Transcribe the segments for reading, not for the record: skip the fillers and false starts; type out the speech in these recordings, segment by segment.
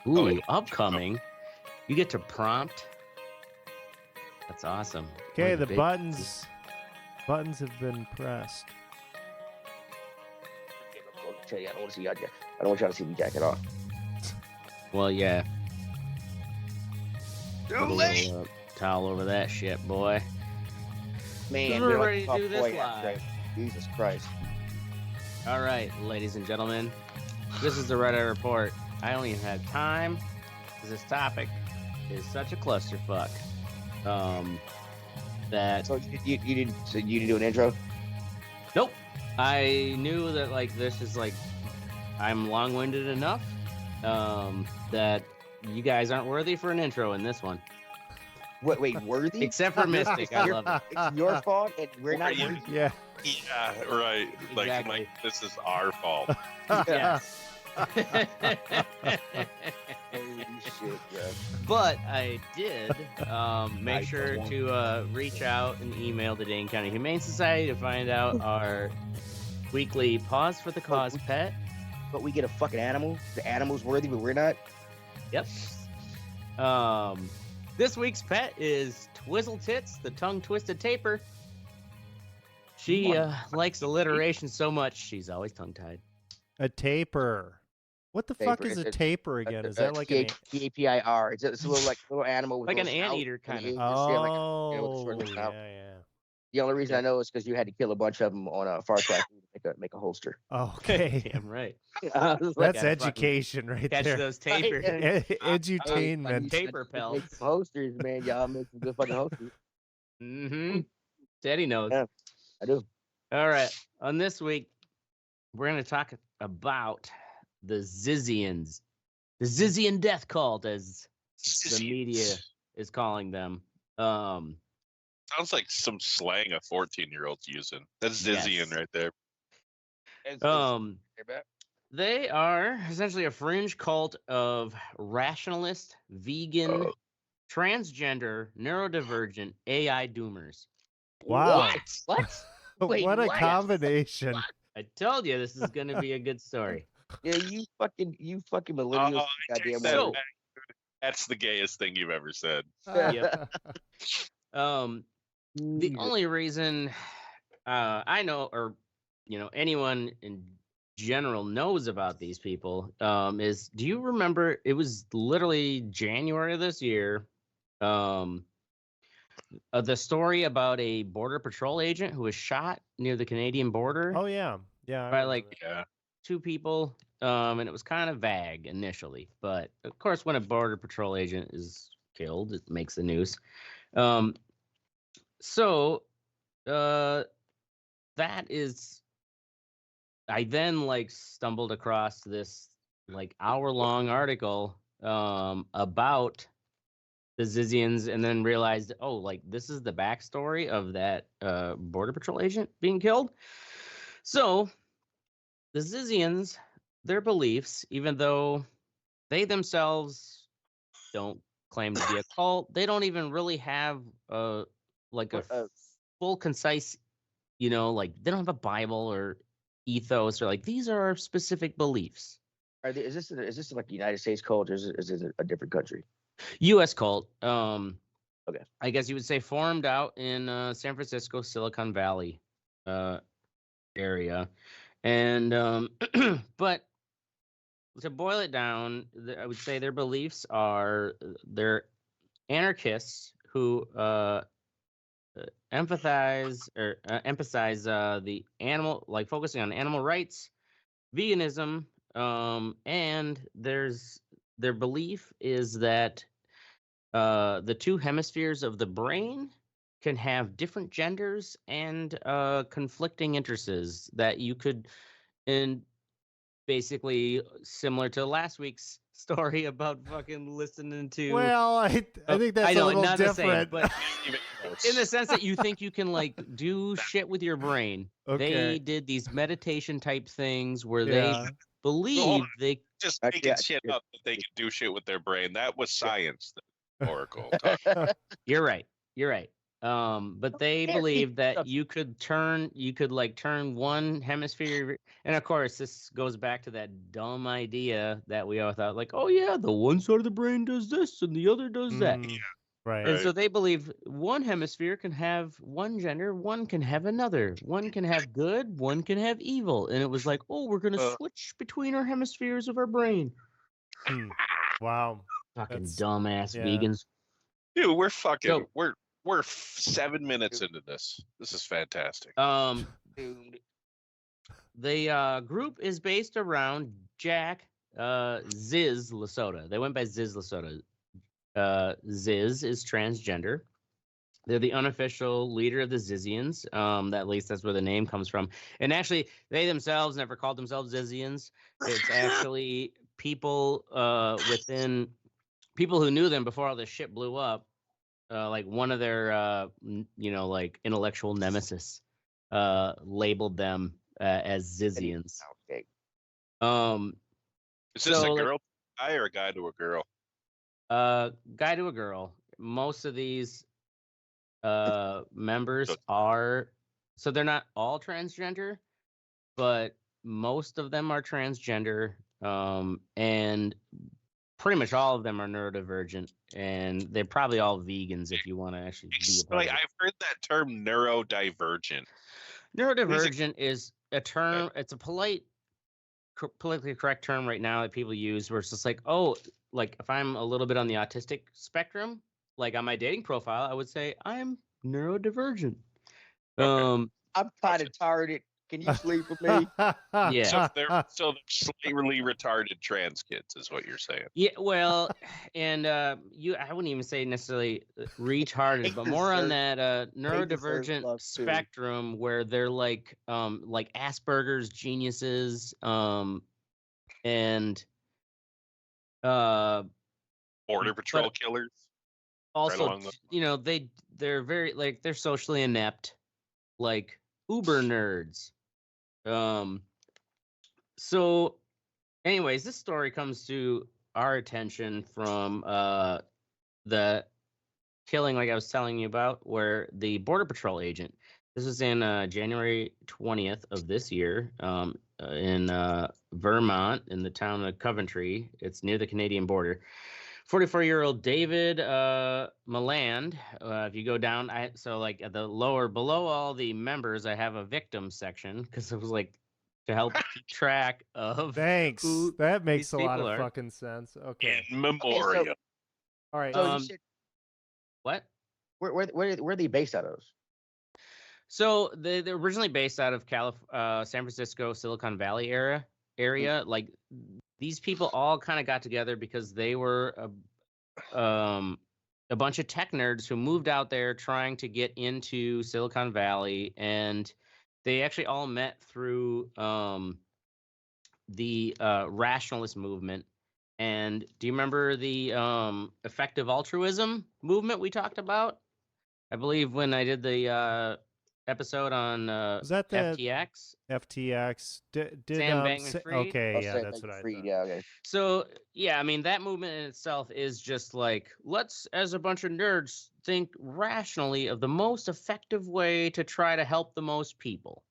Ooh, upcoming. You get to prompt. That's awesome. Okay, the buttons have been pressed. I don't want to see y'all. I don't want y'all to see me jacket off. Well, yeah. Too Put a late. little towel over that shit, boy. Man, We're like ready to a do this boy live. yesterday. Jesus Christ. All right, ladies and gentlemen, this is the Reddit Report. I only had time because this topic is such a clusterfuck. That So you didn't do an intro? nope. I knew that like this is like I'm long-winded enough that you guys aren't worthy for an intro in this one. Wait, worthy? Except for Mystic, I love it. It's your fault, and we're not worthy. Yeah. Yeah, right. Exactly. Like this is our fault. Yes. Holy shit, bro. But I did make sure to reach out and email the Dane County Humane Society to find out our weekly Pause for the Cause pet. But we get a fucking animal. The animal's worthy, but we're not. Yep. This week's pet is Twizzle Tits, the tongue-twisted tapir. She likes alliteration so much, she's always tongue-tied. A taper. What the fuck is a taper again? Is that like an T-A-P-I-R? It's a little animal. With Like a an little snout anteater and kind of. ears. Oh, with a short snout. yeah. The only reason I know is because you had to kill a bunch of them on a Far Cry to make a holster. Okay. Damn right. I was like, That's education right Catch there. those tapir. Edutainment. Taper make pelts. some holsters, man. Y'all make some good fucking holsters. Mm-hmm. Teddy knows. Yeah. I do. All right. On this week, we're going to talk about the Zizians. The Zizian death cult, as the media is calling them. Sounds like some slang a 14-year-old's using. That's Zizian right there. They are essentially a fringe cult of rationalist, vegan, transgender, neurodivergent AI doomers. Wow. What? Wait, what a what? combination. I told you this is going to be a good story. Yeah, you fucking millennials. Goddamn That- word. That's the gayest thing you've ever said. Yep. The only reason I know, or anyone in general knows about these people, is, do you remember? It was literally January of this year. The story about a border patrol agent who was shot near the Canadian border. Oh yeah. Yeah. I by remember like that. two people, and it was kind of vague initially, but of course, when a border patrol agent is killed, it makes the news. So that is, I then like stumbled across this like hour-long article about the Zizians, and then realized, oh, like this is the backstory of that border patrol agent being killed. So the Zizians, their beliefs, even though they themselves don't claim to be a cult, they don't even really have a full, concise, like they don't have a Bible or ethos, or like these are our specific beliefs. Is this like the United States cult, or is it a different country? U.S. cult. Okay. I guess you would say formed out in San Francisco, Silicon Valley area. And but to boil it down, I would say their beliefs are they're anarchists who emphasize the animal, like focusing on animal rights, veganism, and their belief is that the two hemispheres of the brain can have different genders and conflicting interests that you could, and basically similar to last week's story about fucking listening to. Well, I think that's a little not different. the same, but in the sense that you think you can like do shit with your brain. Okay. They did these meditation type things where Yeah. they believe they. Just Actually, making shit up that they can do shit with their brain. That was science. Oracle. You're right. You're right. But they believe that you could turn one hemisphere, and of course this goes back to that dumb idea that we all thought, like, oh yeah, the one side of the brain does this and the other does that. Right. And so they believe one hemisphere can have one gender, one can have another, one can have good, one can have evil. And it was like, oh, we're gonna switch between our hemispheres of our brain. Wow. Fucking dumbass vegans. Dude, we're fucking we're 7 minutes into this. This is fantastic. The group is based around Jack Ziz Lasota. They went by Ziz Lasota. Ziz is transgender. They're the unofficial leader of the Zizians. At least that's where the name comes from. And actually, they themselves never called themselves Zizians. It's actually people within people who knew them before all this shit blew up. Like one of their, like intellectual nemesis, labeled them as Zizians. Is this a girl guy or a guy to a girl? Guy to a girl. Most of these members are, so they're not all transgender, but most of them are transgender, and pretty much all of them are neurodivergent, and they're probably all vegans if you want to actually be a part of it. I've heard that term neurodivergent. Neurodivergent is a term, it's a politically correct term right now that people use, where it's just like, oh, like if I'm a little bit on the autistic spectrum, like on my dating profile, I would say I'm neurodivergent. I'm kind of tired. Can you sleep with me? Yeah. So they're slightly retarded trans kids, is what you're saying. Yeah. Well, and I wouldn't even say necessarily retarded, but more on that neurodivergent spectrum where they're like Asperger's geniuses, and Border Patrol killers. Also, they're very they're socially inept, like uber nerds. So anyways, this story comes to our attention from the killing, like I was telling you about, where the Border Patrol agent, this was in January 20th of this year, in Vermont, in the town of Coventry. It's near the Canadian border. 44-year-old David Maland. If you go down, so like at the lower, below all the members, I have a victim section, because it was like to help keep track of. Thanks. That makes a lot of fucking sense. Okay. In memoriam. Okay, all right. So you said, what? Where are they based out of? So they're originally based out of San Francisco, Silicon Valley area. Like these people all kind of got together because they were a bunch of tech nerds who moved out there trying to get into Silicon Valley, and they actually all met through the rationalist movement. And do you remember the effective altruism movement we talked about? I believe when I did the episode on was that the FTX? FTX did Sam Bankman-Fried? Okay, yeah, that's what I thought. Yeah, okay. So yeah, I mean that movement in itself is just like, let's, as a bunch of nerds, think rationally of the most effective way to try to help the most people.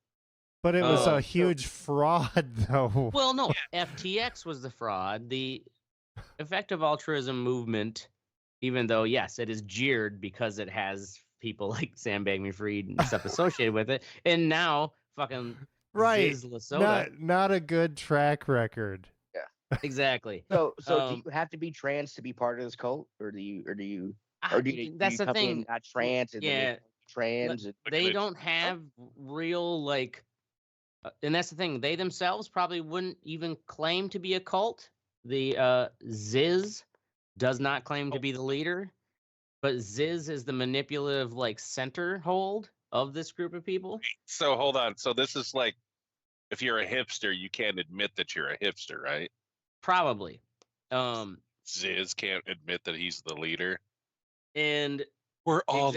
But it was a huge fraud, though. Well, no, FTX was the fraud. The effective altruism movement, even though yes, it is jeered because it has people like Sam Bankman-Fried and stuff associated with it, and now fucking right, Ziz Lasota. Not a good track record. Yeah, exactly. So do you have to be trans to be part of this cult, or do you that's the thing. Not trans, and trans. They don't have real like, and that's the thing. They themselves probably wouldn't even claim to be a cult. The Ziz does not claim to be the leader. But Ziz is the manipulative, like, center hold of this group of people. So hold on. So this is like, if you're a hipster, you can't admit that you're a hipster, right? Probably. Ziz can't admit that he's the leader. And we're all.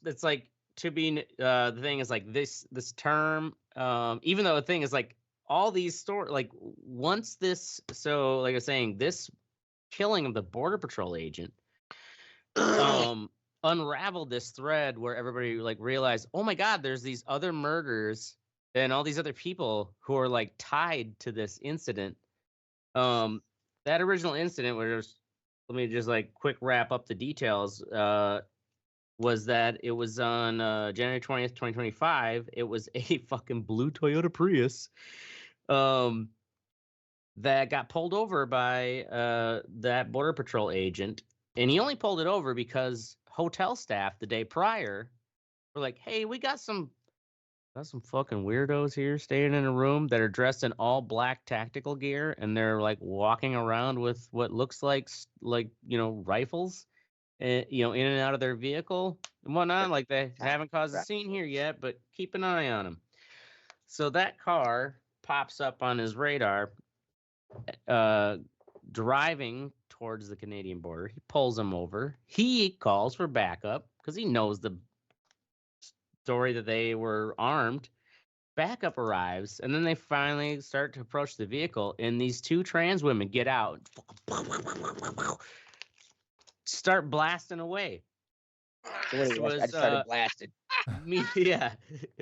It's like, to be the thing is like this term. Even though the thing is like all these stories, like once this. So like I was saying, this killing of the Border Patrol agent. unraveled this thread where everybody like realized, oh my God, there's these other murders and all these other people who are like tied to this incident. That original incident was, let me just like quick wrap up the details. Was that it was on January 20th, 2025. It was a fucking blue Toyota Prius that got pulled over by that Border Patrol agent. And he only pulled it over because hotel staff the day prior were like, hey, we got some fucking weirdos here staying in a room that are dressed in all black tactical gear, and they're like walking around with what looks like rifles, in and out of their vehicle and whatnot. Like they haven't caused a scene here yet, but keep an eye on them. So that car pops up on his radar, driving towards the Canadian border. He pulls him over. He calls for backup because he knows the story that they were armed. Backup arrives, and then they finally start to approach the vehicle, and these two trans women get out, start blasting away. I just started blasting. Yeah.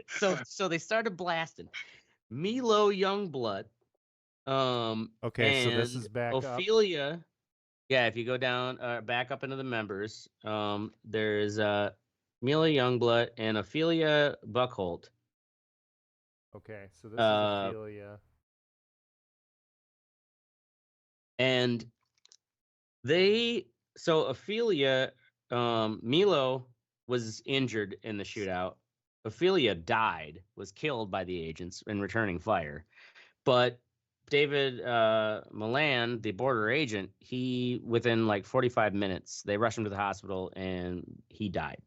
So they started blasting. Milo Youngblood. Okay, so this is back Ophelia. Up. Yeah, if you go down, back up into the members, there's Milo Youngblood and Ophelia Buckholt. Okay, so this is Ophelia. And Ophelia, Milo was injured in the shootout. Ophelia died, was killed by the agents in returning fire. But David Milan, the border agent, he, within like 45 minutes, they rushed him to the hospital and he died.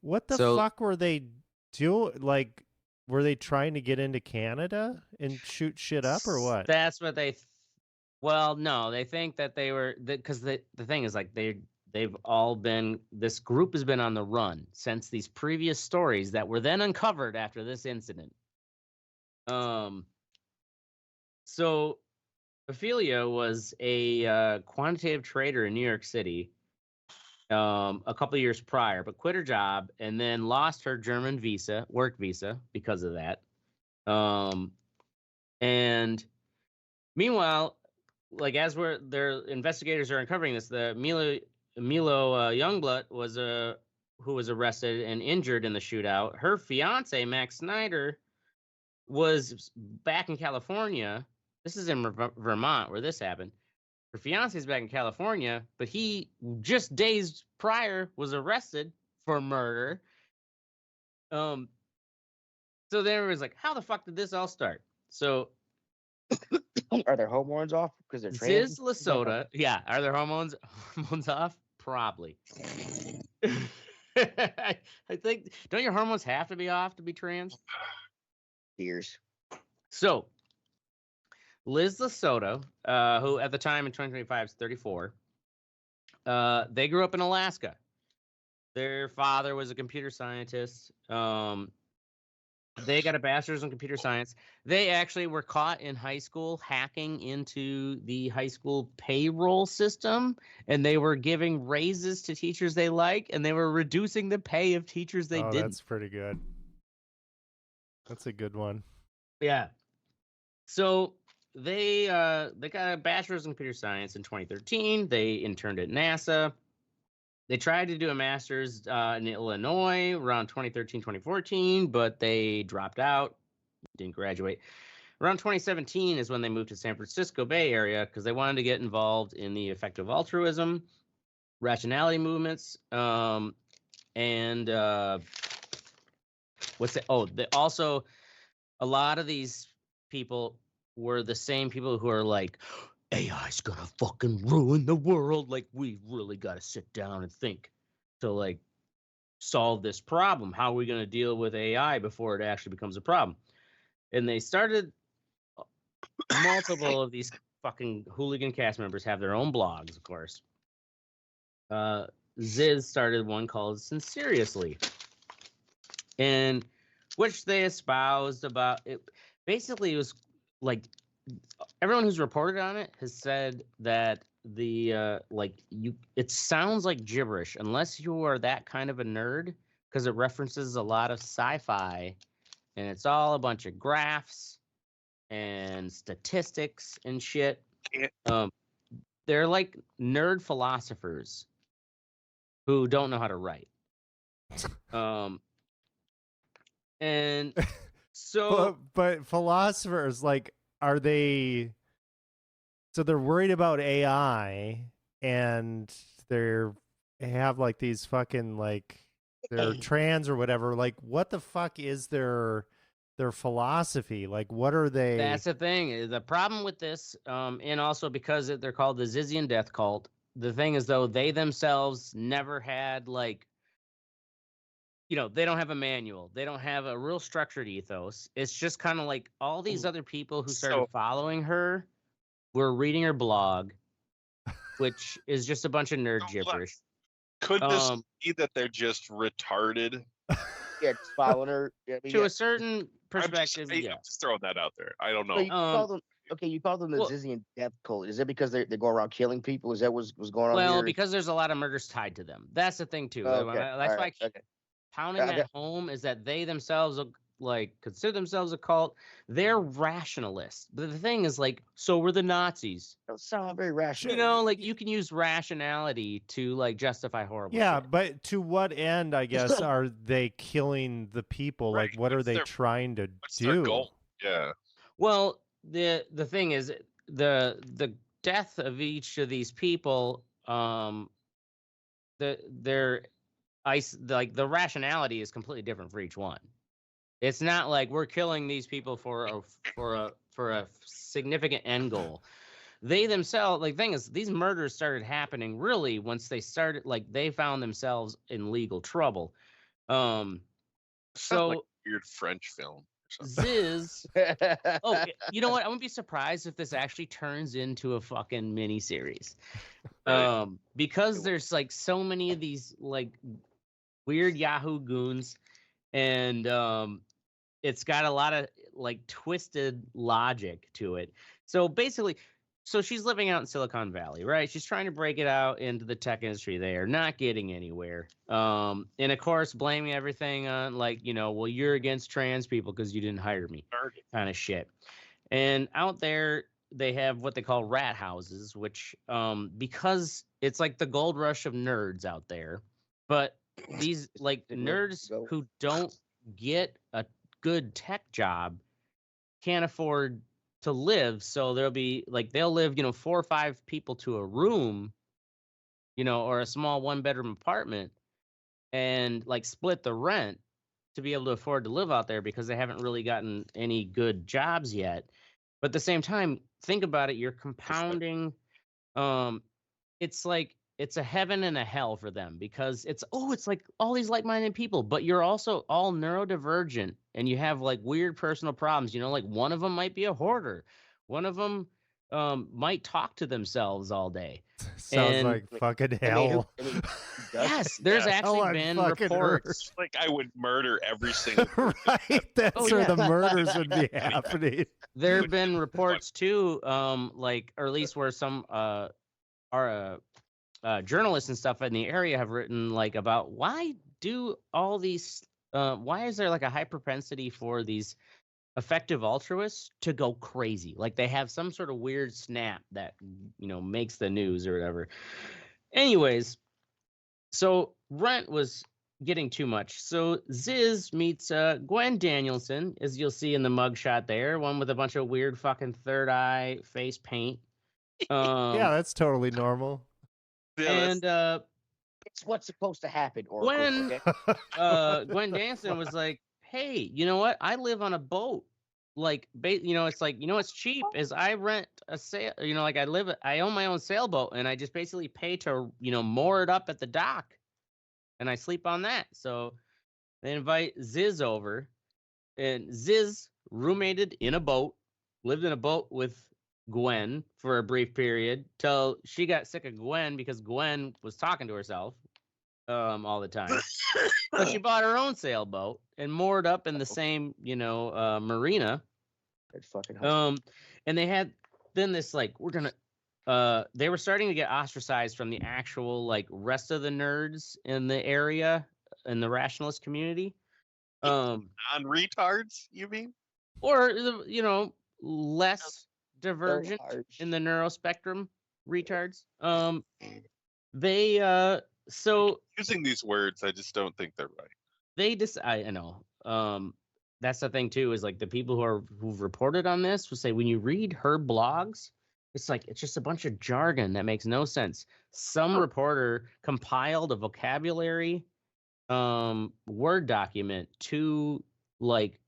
What the fuck were they doing? Like, were they trying to get into Canada and shoot shit up or what? That's what they... Well, no, they think that they were... Because the thing is, like, they've all been... This group has been on the run since these previous stories that were then uncovered after this incident. So Ophelia was a quantitative trader in New York City a couple of years prior, but quit her job and then lost her German work visa because of that. And meanwhile, like as their investigators are uncovering this, the Milo Youngblood who was arrested and injured in the shootout. Her fiance Max Snyder was back in California. This is in Vermont where this happened. Her fiance's back in California, but he just days prior was arrested for murder. So then everyone's like, how the fuck did this all start? So are their hormones off because they're trans? Ziz Lesota, yeah, are their hormones off? Probably. I think, don't your hormones have to be off to be trans? Years. So Liz Lesota, who at the time in 2025 is 34, they grew up in Alaska. Their father was a computer scientist. They got a bachelor's in computer science. They actually were caught in high school hacking into the high school payroll system, and they were giving raises to teachers they like, and they were reducing the pay of teachers they didn't. That's pretty good. That's a good one. Yeah. So they got a bachelor's in computer science in 2013. They interned at NASA. They tried to do a master's in Illinois around 2013, 2014, but they dropped out, didn't graduate. Around 2017 is when they moved to San Francisco Bay Area because they wanted to get involved in the effective altruism, rationality movements, and also a lot of these people were the same people who are like, AI's gonna fucking ruin the world. Like, we really got to sit down and think to like solve this problem. How are we going to deal with AI before it actually becomes a problem? And they started, multiple of these fucking hooligan cast members have their own blogs, of course. Ziz started one called Sinceriously, in which they espoused about it. Basically, it was like everyone who's reported on it has said that it sounds like gibberish unless you are that kind of a nerd, because it references a lot of sci-fi, and it's all a bunch of graphs and statistics and shit. They're like nerd philosophers who don't know how to write. And so, but philosophers, like, are they? So they're worried about AI, and they have like these fucking like they're trans or whatever. Like, what the fuck is their philosophy? Like, what are they? that's the thing. The problem with this, and also because they're called the Zizian death cult. The thing is, though, they themselves never had like, they don't have a manual. They don't have a real structured ethos. It's just kind of like all these other people who started following her were reading her blog, which is just a bunch of nerd gibberish. Could this be that they're just retarded? Yeah, just following her. To a certain perspective, I'm just throwing that out there. I don't know. So you call them the Zizian death cult. Is it because they go around killing people? Is that what's going on? Well, because there's a lot of murders tied to them. That's the thing too. That's why I keep pounding that home, is that they themselves like consider themselves a cult. They're rationalists. But the thing is, like, so were the Nazis. Don't sound very rational. Like you can use rationality to like justify horrible shit. But to what end, I guess, are they killing the people? Right. Like, what are they trying to do? Their goal? Yeah. Well, the thing is, the death of each of these people, the rationality is completely different for each one. It's not like we're killing these people for a significant end goal. They themselves, like, thing is, these murders started happening really once they started, like, they found themselves in legal trouble. Like a weird French film. Ziz. Oh, you know what? I wouldn't be surprised if this actually turns into a fucking mini series. Because there's like so many of these like weird Yahoo goons, and it's got a lot of like twisted logic to it. So basically, she's living out in Silicon Valley, right? She's trying to break it out into the tech industry there, not getting anywhere. And of course, blaming everything on like, well, you're against trans people because you didn't hire me, kind of shit. And out there, they have what they call rat houses, which because it's like the gold rush of nerds out there, but these like nerds who don't get a good tech job can't afford to live, so they'll live 4 or 5 people to a room, or a small 1-bedroom apartment, and like split the rent to be able to afford to live out there because they haven't really gotten any good jobs yet. But at the same time, think about it, you're compounding. It's like it's a heaven and a hell for them because it's like all these like-minded people, but you're also all neurodivergent and you have like weird personal problems. Like one of them might be a hoarder. One of them might talk to themselves all day. Sounds like fucking hell. Yes, there's actually been reports. Like I would murder every single person. Right, that's where the murders would be happening. There have been reports too, like, or at least where some journalists and stuff in the area have written like about why do all these why is there like a high propensity for these effective altruists to go crazy, like they have some sort of weird snap that makes the news or whatever. Anyways, so rent was getting too much, so Ziz meets Gwen Danielson, as you'll see in the mugshot there, one with a bunch of weird fucking third eye face paint. Yeah, that's totally normal. And it's what's supposed to happen. Or when Gwen Danson was like, "Hey, you know what? I live on a boat. Like, it's like, what's cheap is I rent a sail. Like I own my own sailboat, and I just basically pay to moor it up at the dock, and I sleep on that. So they invite Ziz over, and Ziz roommated in a boat, lived in a boat with Gwen for a brief period till she got sick of Gwen because Gwen was talking to herself all the time. So she bought her own sailboat and moored up in the same marina. And they had then this like we're gonna they were starting to get ostracized from the actual like rest of the nerds in the area in the rationalist community. Non-retards, you mean? Or less divergent harsh. in the neurospectrum retards. They so Using these words, I just don't think they're right. they just I know. That's the thing too, is like the people who've reported on this will say when you read her blogs, it's like it's just a bunch of jargon that makes no sense. Some reporter compiled a vocabulary Word document to like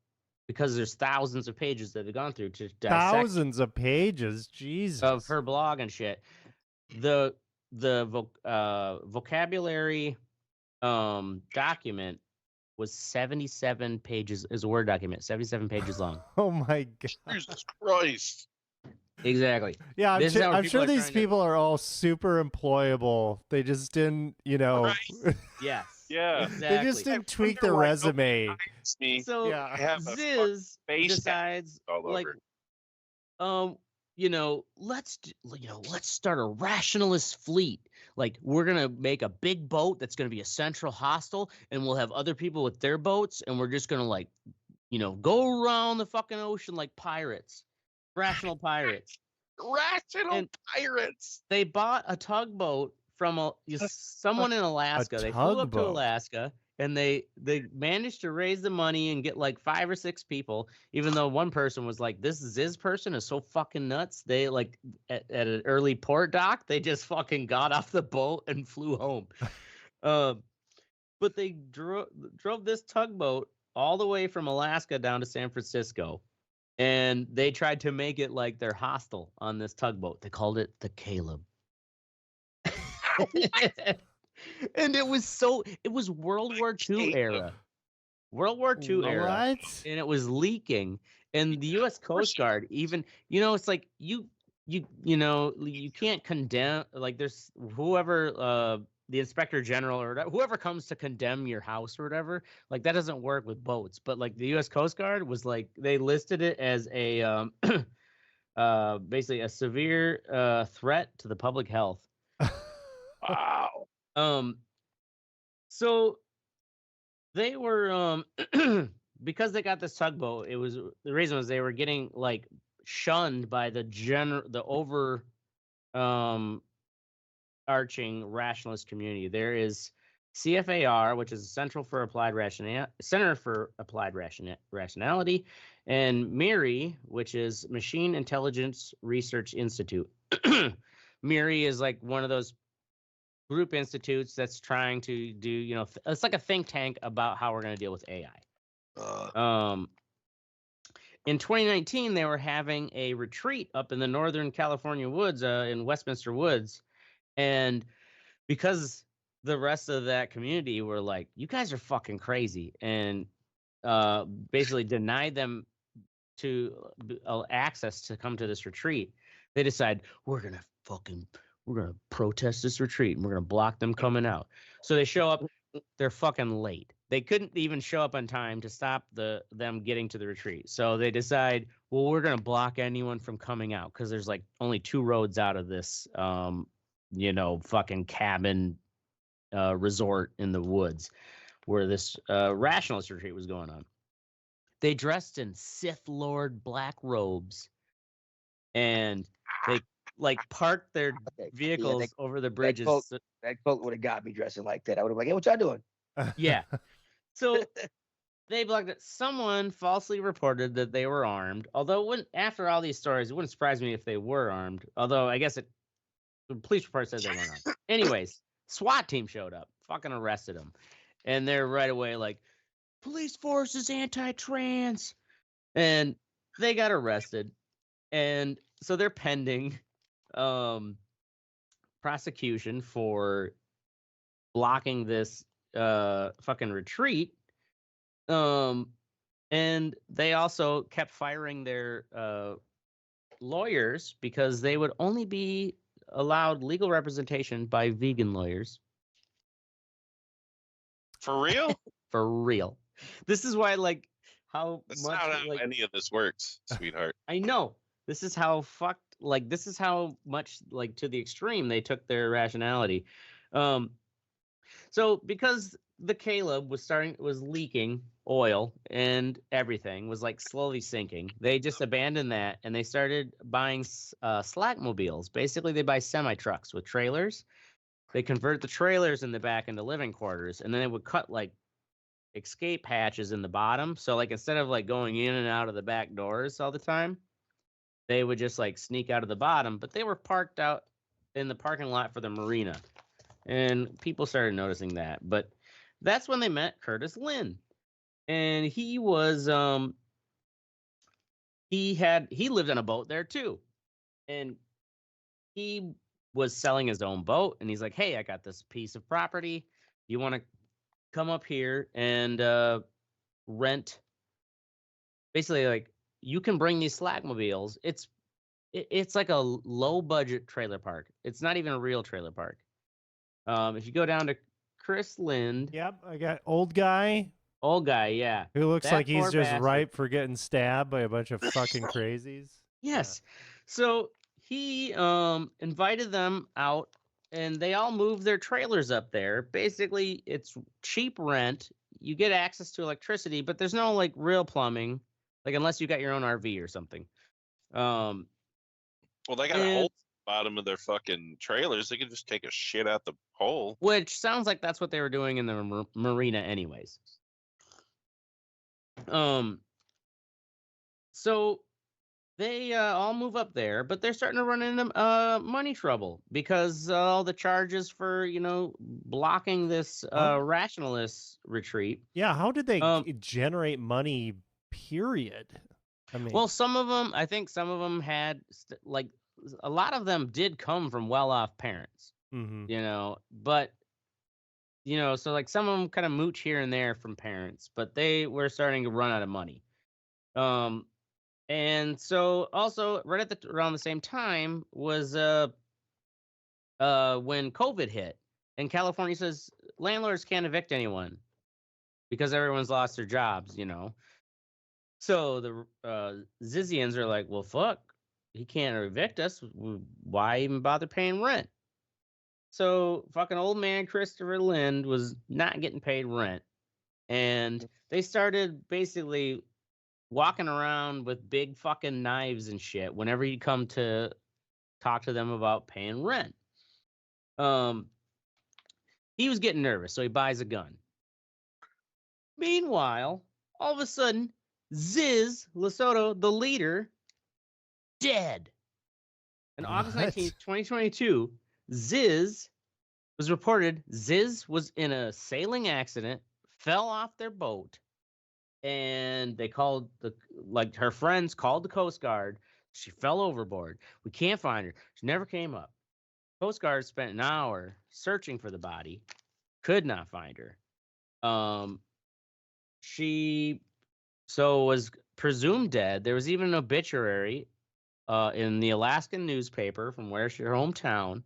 because there's thousands of pages that have gone through to dissect Thousands of pages, Jesus. of her blog and shit. The vocabulary document was 77 pages, is a Word document, 77 pages long. Oh my god. Jesus Christ. Exactly. Yeah, This is how I'm people sure are these trying to- people are all super employable. They just didn't, Right. Yes. Yeah. Exactly. they just didn't tweak their wonder why resume. It's me. So Yeah. I have a Ziz face decides all like over. let's start a rationalist fleet. Like we're gonna make a big boat that's gonna be a central hostel, and we'll have other people with their boats, and we're just gonna like, go around the fucking ocean like pirates, rational pirates. Rational And- pirates. They bought a tugboat from someone in Alaska. They flew up to tugboat. Alaska, and they managed to raise the money and get like 5 or 6 people. Even though one person was like, "This Ziz person is so fucking nuts." They like at an early port dock, they just fucking got off the boat and flew home. But they drove this tugboat all the way from Alaska down to San Francisco. And they tried to make it like their hostel on this tugboat. They called it the Caleb. And it was World War II era. World War II era. What? And it was leaking. And the US Coast Guard even, it's like you can't condemn, like there's whoever the inspector general or whoever comes to condemn your house or whatever, like that doesn't work with boats. But like the US Coast Guard was like, they listed it as a basically a severe threat to the public health. Wow. So they were because they got this tugboat, the reason was they were getting like shunned by the over arching rationalist community. There is CFAR, which is Center for Applied Rationality, and MIRI, which is Machine Intelligence Research Institute. MIRI is like one of those group institutes that's trying to do, it's like a think tank about how we're going to deal with AI. In 2019, they were having a retreat up in the Northern California woods, in Westminster Woods. And because the rest of that community were like, you guys are fucking crazy, and basically denied them to access to come to this retreat, they decide we're gonna protest this retreat and we're gonna block them coming out. So they show up, they're fucking late. They couldn't even show up on time to stop them getting to the retreat. So they decide, well, we're gonna block anyone from coming out because there's like only 2 roads out of this fucking cabin resort in the woods where this rationalist retreat was going on. They dressed in Sith Lord black robes, and they like parked their vehicles over the bridges. That quote would have got me dressing like that. I would have been like, hey, what y'all doing? Yeah. So they blocked it. Someone falsely reported that they were armed. Although after all these stories, it wouldn't surprise me if they were armed. Although I guess the police report said they weren't armed. Anyways, SWAT team showed up, fucking arrested them. And they're right away like, police force is anti-trans. And they got arrested. And so they're pending prosecution for blocking this fucking retreat. And they also kept firing their lawyers because they would only be allowed legal representation by vegan lawyers. For real? For real. This is why, like, how That's much not how like any of this works, sweetheart. I know. This is how fucked. Like this is how much like to the extreme they took their rationality. So because the Caleb was leaking oil and everything was like slowly sinking, they just abandoned that and they started buying slackmobiles. Basically, they buy semi trucks with trailers. They convert the trailers in the back into living quarters, and then they would cut like escape hatches in the bottom. So like instead of like going in and out of the back doors all the time, they would just like sneak out of the bottom. But they were parked out in the parking lot for the marina. And people started noticing that. But that's when they met Curtis Lynn. And he was he lived on a boat there too. And he was selling his own boat and he's like, "Hey, I got this piece of property. You want to come up here and rent, basically like you can bring these slackmobiles." It's like a low budget trailer park. It's not even a real trailer park. If you go down to Chris Lind, Yep, I got old guy yeah, who looks that like he's poor just bastard. ripe for getting stabbed by a bunch of fucking crazies. Yes. So he invited them out and they all moved their trailers up there. Basically, it's cheap rent. You get access to electricity, but there's no like real plumbing, like unless you got your own RV or something. Well, they got a and- hole at the bottom of their fucking trailers. They could just take a shit out the hole. which sounds like that's what they were doing in the marina anyways. So they all move up there, but they're starting to run into money trouble because all the charges for blocking this rationalist retreat. Yeah, how did they generate money? Period. I mean, Well, I think some of them had like a lot of them did come from well-off parents, but so like some of them kind of mooch here and there from parents, but they were starting to run out of money. And so also right around the same time was when COVID hit and California says landlords can't evict anyone because everyone's lost their jobs, So the Zizians are like, well, fuck, he can't evict us. Why even bother paying rent? So fucking old man Christopher Lind was not getting paid rent. And they started basically walking around with big fucking knives and shit whenever you come to talk to them about paying rent. He was getting nervous, so he buys a gun. Meanwhile, all of a sudden, Ziz Lesotho, the leader, dead. On August 19th, 2022, Ziz was in a sailing accident, fell off their boat, and they called her friends called the Coast Guard. She fell overboard. We can't find her. She never came up. Coast Guard spent an hour searching for the body, could not find her. She was presumed dead. There was even an obituary in the Alaskan newspaper from where's her hometown.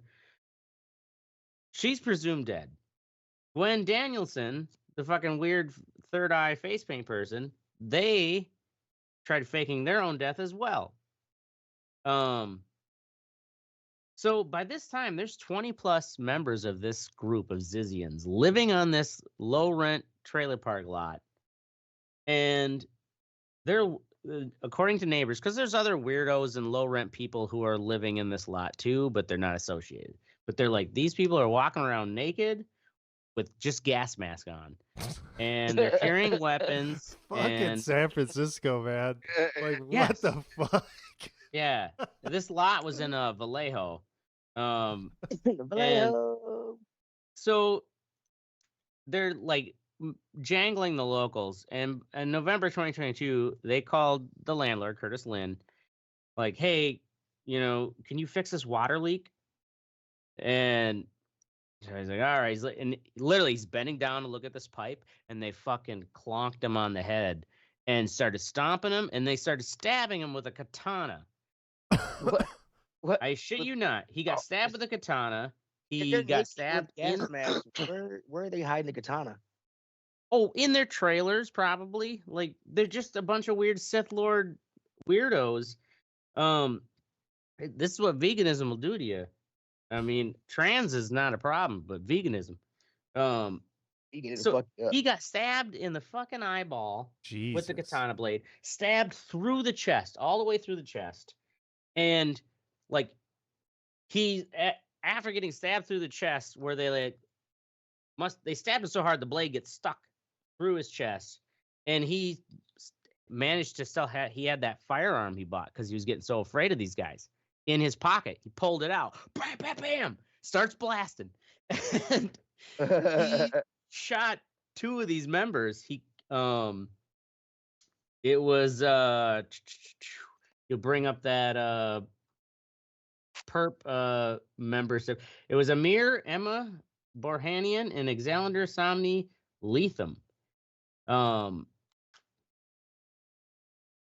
She's presumed dead. Gwen Danielson, the fucking weird third eye face paint person, they tried faking their own death as well. So by this time, there's 20 plus members of this group of Zizians living on this low rent trailer park lot. And they're, according to neighbors, because there's other weirdos and low rent people who are living in this lot too, but they're not associated. But they're like, these people are walking around naked with just gas mask on. And they're carrying weapons. Fucking San Francisco, man. Like, Yes. what the fuck? Yeah. This lot was in Vallejo. Vallejo. So they're like jangling the locals. And in November 2022, they called the landlord, Curtis Lynn, like, hey, can you fix this water leak? And so he's like, all right. And literally, he's bending down to look at this pipe, and they fucking clonked him on the head and started stomping him, and they started stabbing him with a katana. What? I shit you not. He got stabbed with a katana. If He they're got naked stabbed with gas in. masks, where are they hiding the katana? Oh, in their trailers, probably. Like, they're just a bunch of weird Sith Lord weirdos. This is what veganism will do to you. I mean, trans is not a problem, but veganism. So he got stabbed in the fucking eyeball with the katana blade, stabbed through the chest, all the way through the chest. And like after getting stabbed through the chest, where they stabbed him so hard the blade gets stuck through his chest, and he managed to he had that firearm he bought because he was getting so afraid of these guys in his pocket. He pulled it out, bam, bam, bam, starts blasting, and he shot two of these members. It was you'll bring up that perp membership. It was Amir, Emma Borhanian, and Alexander Somni Leatham.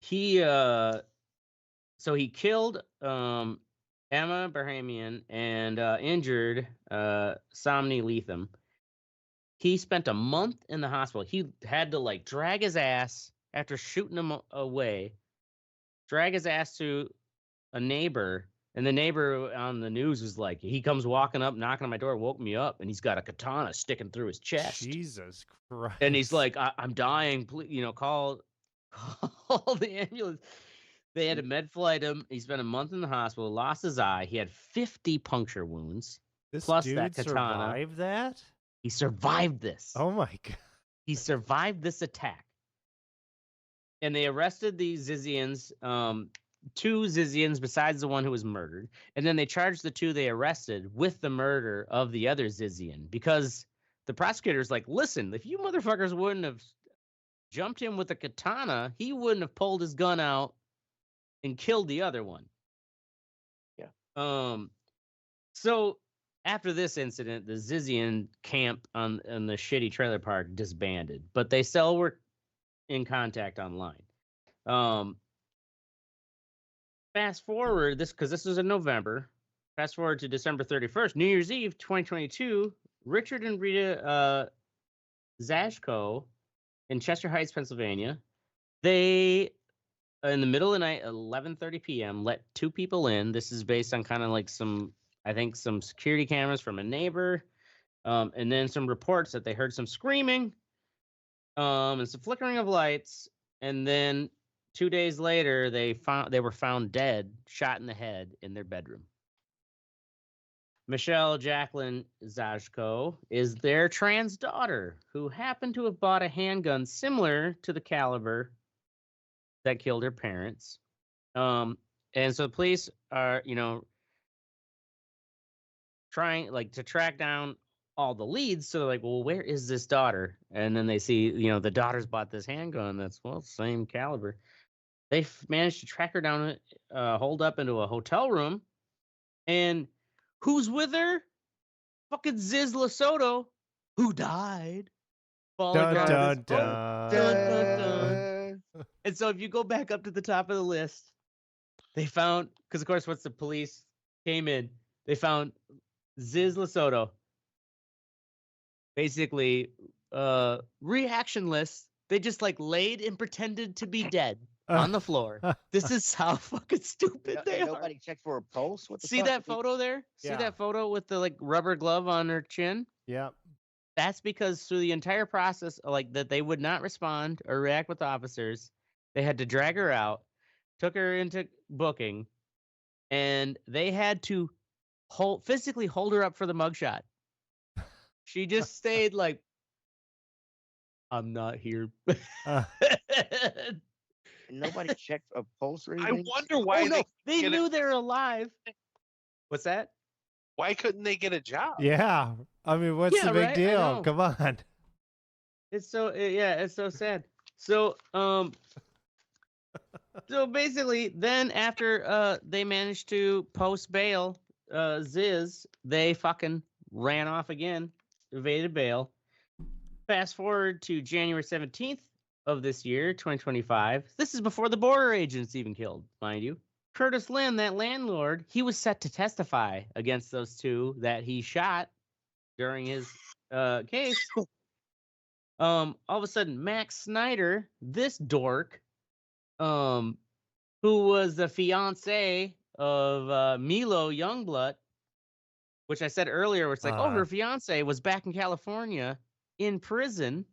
He killed Emma Borhanian and injured Somni Leatham. He spent a month in the hospital. He had to like drag his ass after shooting him away, drag his ass to a neighbor. And the neighbor on the news was like, he comes walking up, knocking on my door, woke me up, and he's got a katana sticking through his chest. Jesus Christ. And he's like, I'm dying. Please, call the ambulance. They had to med flight him. He spent a month in the hospital, lost his eye. He had 50 puncture wounds. This plus dude that katana. survived that? He survived this. Oh my God. He survived this attack. And they arrested the Zizians, two Zizians besides the one who was murdered. And then they charged the two they arrested with the murder of the other Zizian, because the prosecutor's like, listen, if you motherfuckers wouldn't have jumped him with a katana, he wouldn't have pulled his gun out and killed the other one. Yeah. So after this incident, the Zizian camp on the shitty trailer park disbanded, but they still were in contact online. Fast forward because this was in November. Fast forward to December 31st, New Year's Eve, 2022. Richard and Rita Zashko in Chester Heights, Pennsylvania. They, in the middle of the night, 11:30 p.m., let two people in. This is based on kind of like some security cameras from a neighbor, and then some reports that they heard some screaming, and some flickering of lights, and then 2 days later, they were found dead, shot in the head in their bedroom. Michelle Jacqueline Zashko is their trans daughter, who happened to have bought a handgun similar to the caliber that killed her parents. And so the police are, trying to track down all the leads. So they're like, well, where is this daughter? And then they see, the daughter's bought this handgun that's, same caliber. They managed to track her down, hold up into a hotel room. And who's with her? Fucking Ziz Lesotho, who died. Dun, dun, dun. Dun, dun, dun. And so if you go back up to the top of the list, they found, because of course, once the police came in, they found Ziz Lesotho. Basically, reactionless. They just laid and pretended to be dead on the floor. This is how fucking stupid they are. Nobody checked for a pulse. What the See fuck? that photo there? Yeah. See that photo with the rubber glove on her chin? Yep. That's because through the entire process, that they would not respond or react with officers. They had to drag her out, took her into booking, and they had to physically hold her up for the mugshot. She just stayed I'm not here. Nobody checked a pulse or I anything. wonder why they knew they were alive. What's that? Why couldn't they get a job? Yeah. I mean, what's the big right? I deal? know. Come on. It's so it's so sad. So so basically, then after they managed to post bail Ziz, they fucking ran off again, evaded bail. Fast forward to January 17th of this year, 2025. This is before the border agents even killed, mind you. Curtis Lynn, that landlord, he was set to testify against those two that he shot during his case. All of a sudden, Max Snyder, this dork, who was the fiance of Milo Youngblood, which I said earlier, where it's like, oh, her fiance was back in California in prison.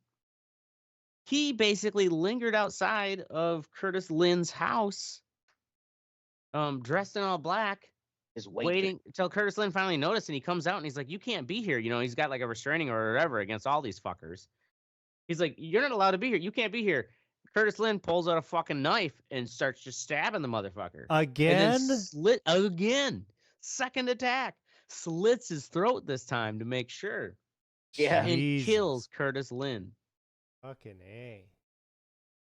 He basically lingered outside of Curtis Lynn's house, dressed in all black, Is waiting until Curtis Lynn finally noticed, and he comes out and he's like, you can't be here. You know, he's got like a restraining order or whatever against all these fuckers. He's like, you're not allowed to be here. You can't be here. Curtis Lynn pulls out a fucking knife and starts just stabbing the motherfucker. Again? And then slit again. Second attack. Slits his throat this time to make sure. Yeah. And Jesus. kills Curtis Lynn. Fucking A.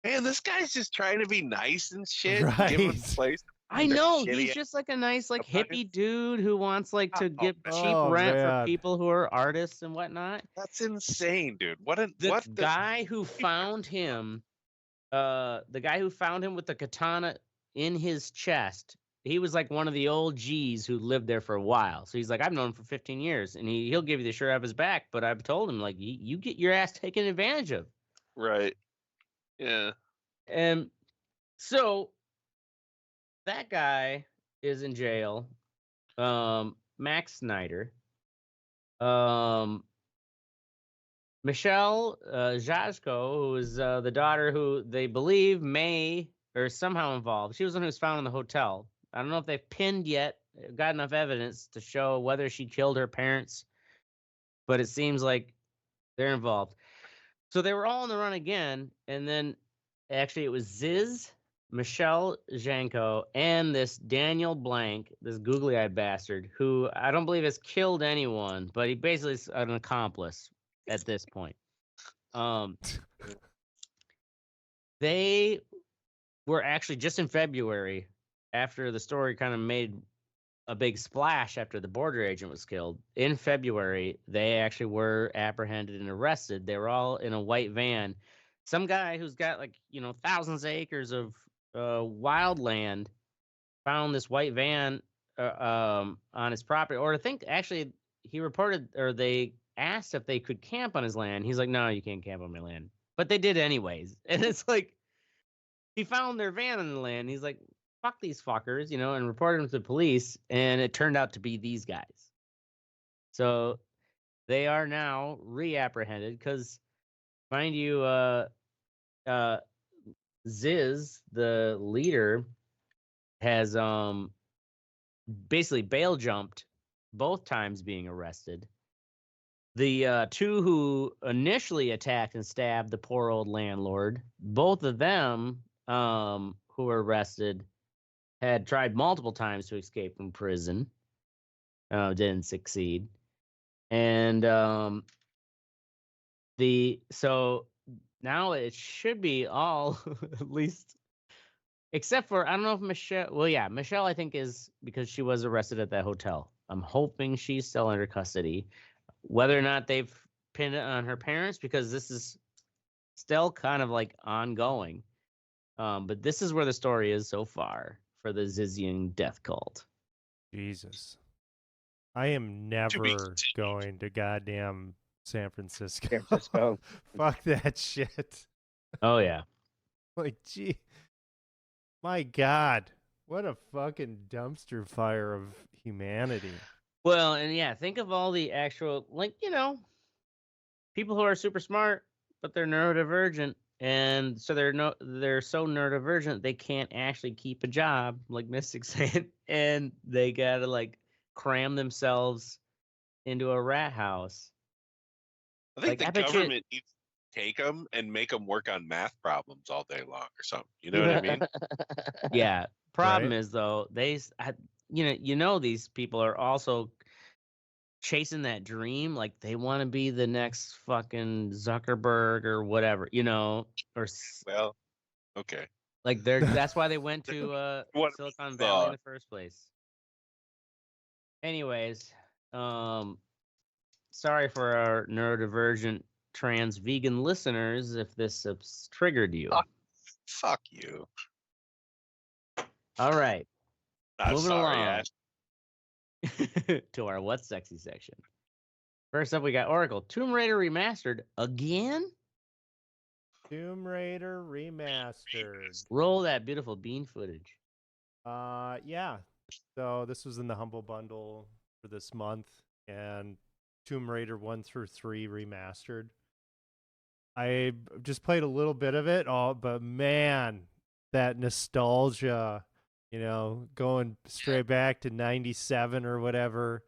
Man, this guy's just trying to be nice and shit. Right. Give him a place. I They're know. shitty He's just like a nice, like motherfuckers. hippie dude who wants like to Oh, give man. cheap Oh, rent man. for people who are artists and whatnot. That's insane, dude. The guy who found him, the guy who found him with the katana in his chest, he was like one of the old G's who lived there for a while. So he's like, I've known him for 15 years, and he'll give you the shirt off his back. But I've told him, like, you get your ass taken advantage of. Right. Yeah. And so that guy is in jail. Max Snyder. Michelle Zajko, who is the daughter who they believe may or somehow involved. She was the one who was found in the hotel. I don't know if they've pinned yet, got enough evidence to show whether she killed her parents, but it seems like they're involved. So they were all on the run again, and then actually it was Ziz, Michelle Janko, and this Daniel Blank, this googly-eyed bastard, who I don't believe has killed anyone, but he basically is an accomplice at this point. They were actually just in February, after the story kind of made a big splash after the border agent was killed. In February, they actually were apprehended and arrested. They were all in a white van. Some guy who's got like, thousands of acres of wild land found this white van on his property. Or I think actually he reported, or they asked if they could camp on his land. He's like, no, you can't camp on my land. But they did anyways. And it's like, he found their van on the land. He's like, fuck these fuckers, and reported them to the police. And it turned out to be these guys. So they are now reapprehended because, mind you, Ziz, the leader, has basically bail jumped both times being arrested. The two who initially attacked and stabbed the poor old landlord, both of them who were arrested had tried multiple times to escape from prison. Didn't succeed. And so now it should be all, at least, except for, I don't know if Michelle, well, yeah, Michelle, I think, is because she was arrested at that hotel. I'm hoping she's still under custody. Whether or not they've pinned it on her parents, because this is still kind of like ongoing. But this is where the story is so far for the Zizian death cult. Jesus. I am never going to goddamn San Francisco. San Francisco. Fuck that shit. Oh, yeah. Like, gee. My God. What a fucking dumpster fire of humanity. Well, and yeah, think of all the actual, people who are super smart, but they're neurodivergent. And so they're so neurodivergent, they can't actually keep a job, like Mystic's saying. And they got to, cram themselves into a rat house. I think I the bet you- government needs to take them and make them work on math problems all day long or something. You know what I mean? Yeah. Problem Right. is, though, these people are also chasing that dream. Like, they want to be the next fucking Zuckerberg or whatever, Well, okay. like that's why they went to What Silicon Valley in the first place. Anyways, sorry for our neurodivergent trans vegan listeners if this has triggered you. Fuck you. All right. I'm Moving sorry, along. Ash. To our What's Sexy section. First up, we got Oracle. Tomb Raider Remastered again? Tomb Raider Remastered. Roll that beautiful bean footage. Yeah. So this was in the Humble Bundle for this month, and Tomb Raider 1 through 3 remastered. I just played a little bit of it, but man, that nostalgia, going straight back to 97 or whatever,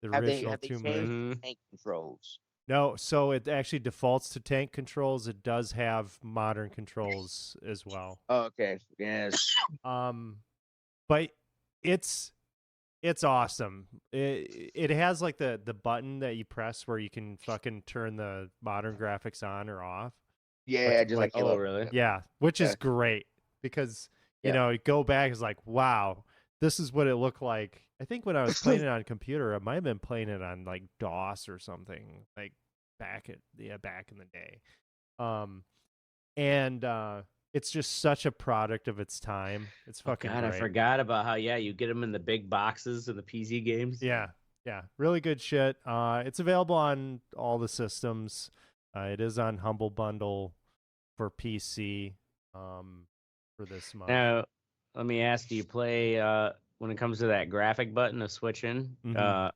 the original Have they Tomb changed Raider. tank controls? No, so it actually defaults to tank controls. It does have modern controls as well. Oh, okay. Yes. But it's awesome. It has like the button that you press where you can fucking turn the modern graphics on or off. Yeah, just like oh, Halo. really? Yeah, which is Yeah. great because you Yeah. know, you go back is like, wow, this is what it looked like. I think when I was playing it on computer, I might have been playing it on like DOS or something, like back in the day. And it's just such a product of its time. It's fucking God, great. I forgot about how you get them in the big boxes in the PC games. Yeah, really good shit. It's available on all the systems. It is on Humble Bundle for PC for this month. Now, let me ask: do you play when it comes to that graphic button of switching? Mhm.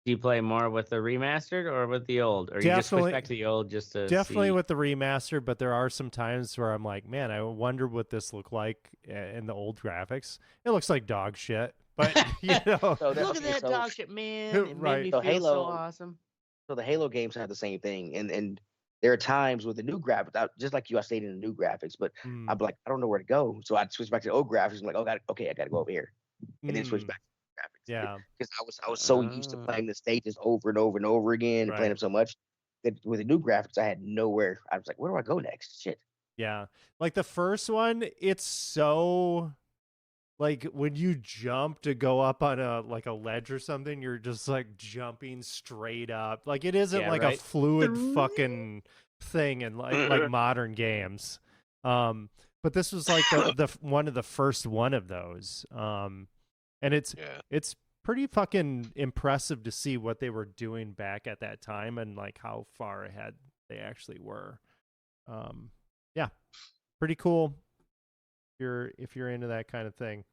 Do you play more with the remastered or with the old, or you just switch Definitely- back to the old just to Definitely see? with the remaster, but there are some times where I'm like, man, I wonder what this looked like in the old graphics. It looks like dog shit, but you know, So Look at that so, dog shit, man! It Right. made me So feel so Halo- awesome. So the Halo games have the same thing, and there are times with the new graphics, just like you, I stayed in the new graphics, but Mm, I'm like, I don't know where to go, so I'd switch back to the old graphics. I'm like, I got to go over here, and then switch mm, back to the graphics. yeah, Because I was so used to Ah. playing the stages over and over and over again and playing Right. them so much that with the new graphics, I had nowhere. I was like, where do I go next? Shit. yeah. Like the first one, it's so like when you jump to go up on a ledge or something, you're just like jumping straight up. Like it isn't Yeah, like a right. fluid fucking thing in like modern games. But this was like the one of the first one of those. And it's pretty fucking impressive to see what they were doing back at that time and like how far ahead they actually were. Yeah, pretty cool. If you're into that kind of thing,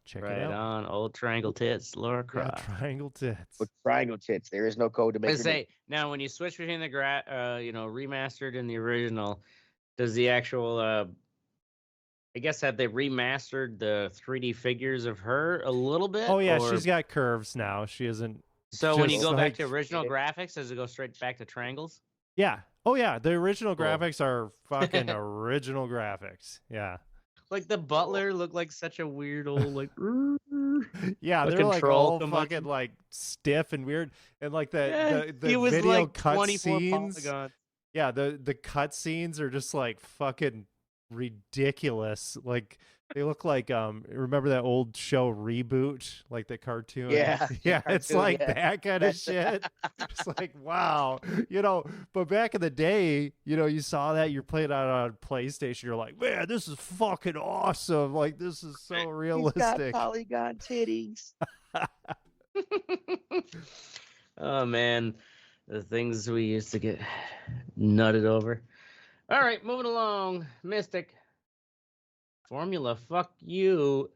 check Right it out. on, old triangle tits, Laura Yeah, Croft. triangle tits. With triangle tits, there is no code to make I her say now, when you switch between the remastered and the original, does the actual I guess have they remastered the 3D figures of her a little bit? Oh yeah, or... she's got curves now. She isn't. So when you just go back to like- original graphics, does it go straight back to triangles? Yeah. Oh yeah, the original Cool. graphics are fucking original graphics. Yeah. Like the butler looked like such a weird old like. Yeah, A they're like control all combustion. fucking like stiff and weird, and like the He was video like cut 24 scenes. polygons. Yeah, the cut scenes are just like fucking ridiculous. Like they look like remember that old show Reboot, like the cartoon? Yeah, Yeah, it's cartoon, like yeah. that kind of shit. It's like wow, but back in the day, you saw that you're playing on PlayStation, you're like, man, this is fucking awesome. Like this is so He's got realistic. polygon titties. Oh man, the things we used to get nutted over. All right, moving along, Mystic. Formula, fuck you.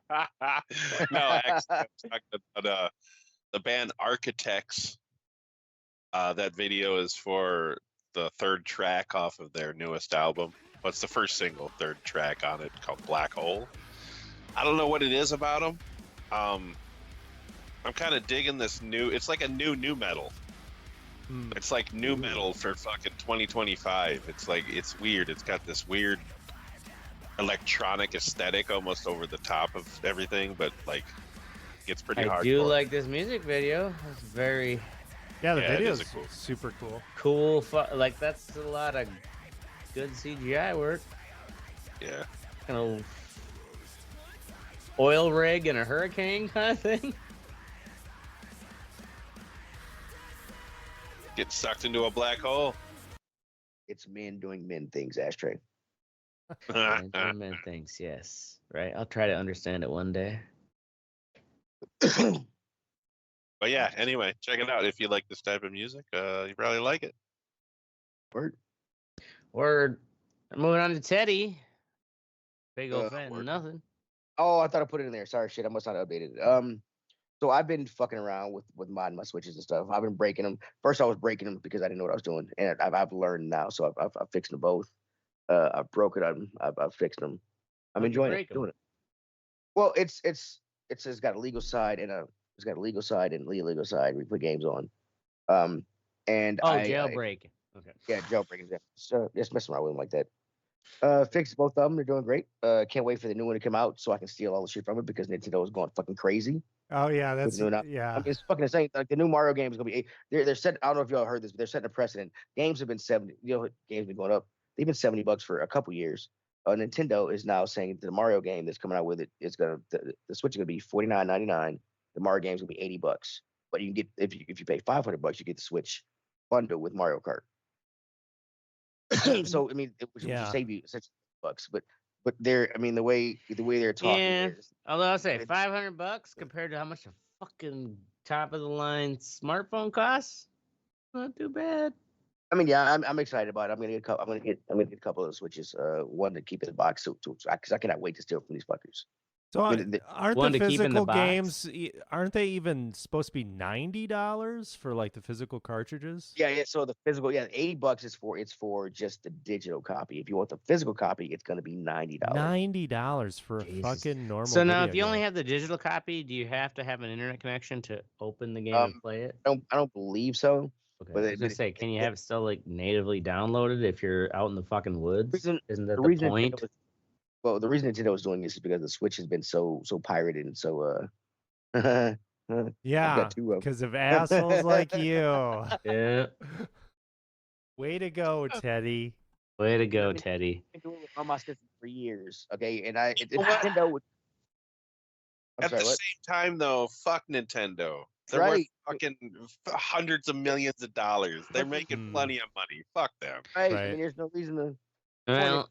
No, actually, I'm talking about the band Architects. That video is for the third track off of their newest album. What's the first single, third track on it, called Black Hole? I don't know what it is about them. I'm kind of digging this new. It's like a new metal. It's like new metal for fucking 2025. It's like, it's weird. It's got this weird electronic aesthetic almost over the top of everything, but like it's pretty hardcore. I do like this music video. It's very Yeah, the Yeah, it video is is a cool- super cool. cool. Like that's a lot of good CGI work. Yeah. Kind of oil rig and a hurricane kind of thing. Get sucked into a black hole. It's men doing men things, Ashtray. Men things, yes. Right. I'll try to understand it one day. But yeah, anyway, check it out. If you like this type of music, you probably like it. Word. Word. Moving on to Teddy. Big old fat word. nothing. Oh, I thought I put it in there. Sorry, shit. I must not have updated it. So I've been fucking around with modding my switches and stuff. I've been breaking them. First, I was breaking them because I didn't know what I was doing, and I've learned now. So I've fixed them both. I've broken them. I've fixed them. I'm How'd you enjoying break it, 'em? doing it. Well, it's got a legal side and it's got a legal side and illegal side. We put games on. And Oh, I jailbreak. Okay. yeah, jailbreaking. So just messing around with them like that. Fixed both of them. They're doing great. Can't wait for the new one to come out so I can steal all the shit from it because Nintendo is going fucking crazy. Oh yeah, with that's the new I yeah. mean, it's fucking insane. Like the new Mario game is gonna be. They're setting. I don't know if y'all heard this, but they're setting a precedent. Games have been 70. Games been going up. They've been $70 for a couple years. Nintendo is now saying that the Mario game that's coming out with it is gonna the Switch is gonna be $49.99. The Mario game's gonna be $80. But you can get if you pay $500, you get the Switch bundle with Mario Kart. So I mean, which Yeah. save you essentially $bucks. But they're I mean the way they're talking Yeah. is Although I'll say it's- $500 compared to how much a fucking top of the line smartphone costs, not too bad. I mean, yeah, I'm excited about it. I'm gonna get a couple. I'm gonna get a couple of the Switches. One to keep in the box, because I cannot wait to steal from these fuckers. So aren't One the to keep in the physical box. games? Aren't they even supposed to be $90 for like the physical cartridges? Yeah. So the physical, yeah, $80 is for just the digital copy. If you want the physical copy, it's gonna be $90. $90 for a Jesus. fucking normal. So now, if video you only game. have the digital copy, do you have to have an internet connection to open the game Um, and play it? I don't believe so. Okay. but I was gonna say, can you have it still like natively downloaded if you're out in the fucking woods? Reason- Isn't that The the reason point? the reason Nintendo was doing this is because the Switch has been so pirated and so Yeah, got two of 'em. because of assholes like you. Yeah. Way to go, Teddy. Way to go, I've been- Teddy. been doing it on my system for years. Okay, and if know what? Nintendo would. I'm At sorry, the what? same time, though, fuck Nintendo. They're worth Right. fucking hundreds of millions of dollars. They're making Hmm. plenty of money. Fuck them. Right. I Right. mean, there's no reason to Well,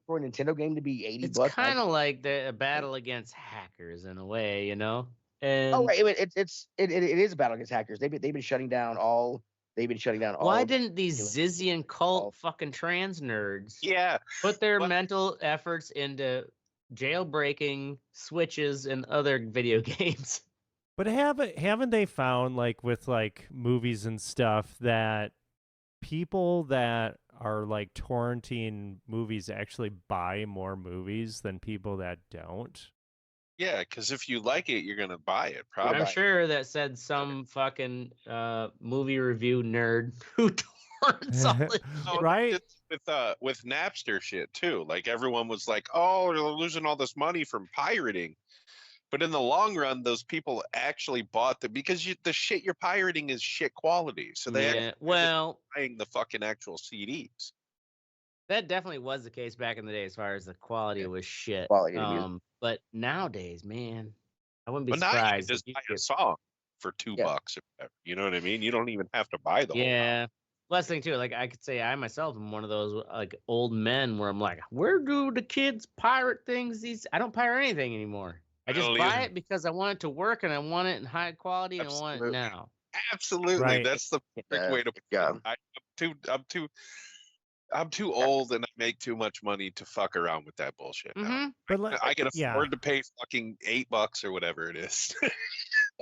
for a Nintendo game to be $80. it's kind of like a battle against hackers in a way, you know. And Oh, right. I mean, it is a battle against hackers. They've been shutting down all. They've been shutting down all. why of- didn't these Zizian cult fucking trans nerds Yeah. put their What? mental efforts into jailbreaking Switches and other video games? But haven't they found like with like movies and stuff that people that are like torrenting movies actually buy more movies than people that don't? Yeah, because if you like it, you're gonna buy it. I'm Probably. sure that said some fucking movie review nerd who torrents all this. Oh, Right? it's with Napster shit too. Like everyone was like, "Oh, they're losing all this money from pirating," but in the long run, those people actually bought because the shit you're pirating is shit quality. So they Yeah, well, buying the fucking actual CDs. that definitely was the case back in the day as far as the quality was shit. Quality of the music. But nowadays, man, I wouldn't be But now you can surprised. just if you buy a get- song for $2 or whatever. You know what I mean? You don't even have to buy the whole. Yeah. Last thing too, like I could say I myself am one of those like old men where I'm like, where do the kids pirate things? I don't pirate anything anymore. I just don't buy either. it because I want it to work and I want it in high quality and I want it Absolutely. now. Absolutely, Right. that's the perfect way to put yeah. it. I'm too old and I make too much money to fuck around with that bullshit now. Mm-hmm. But like, I can yeah. afford to pay fucking $8 or whatever it is,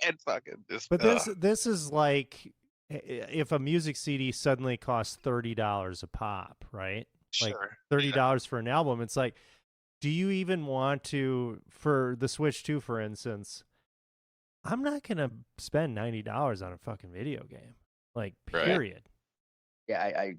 and fucking just. But this is like if a music CD suddenly costs $30 a pop, right? Like sure. $30 for an album. It's like, do you even want to for the Switch 2, for instance? I'm not gonna spend $90 on a fucking video game. Like, Right. period. Yeah.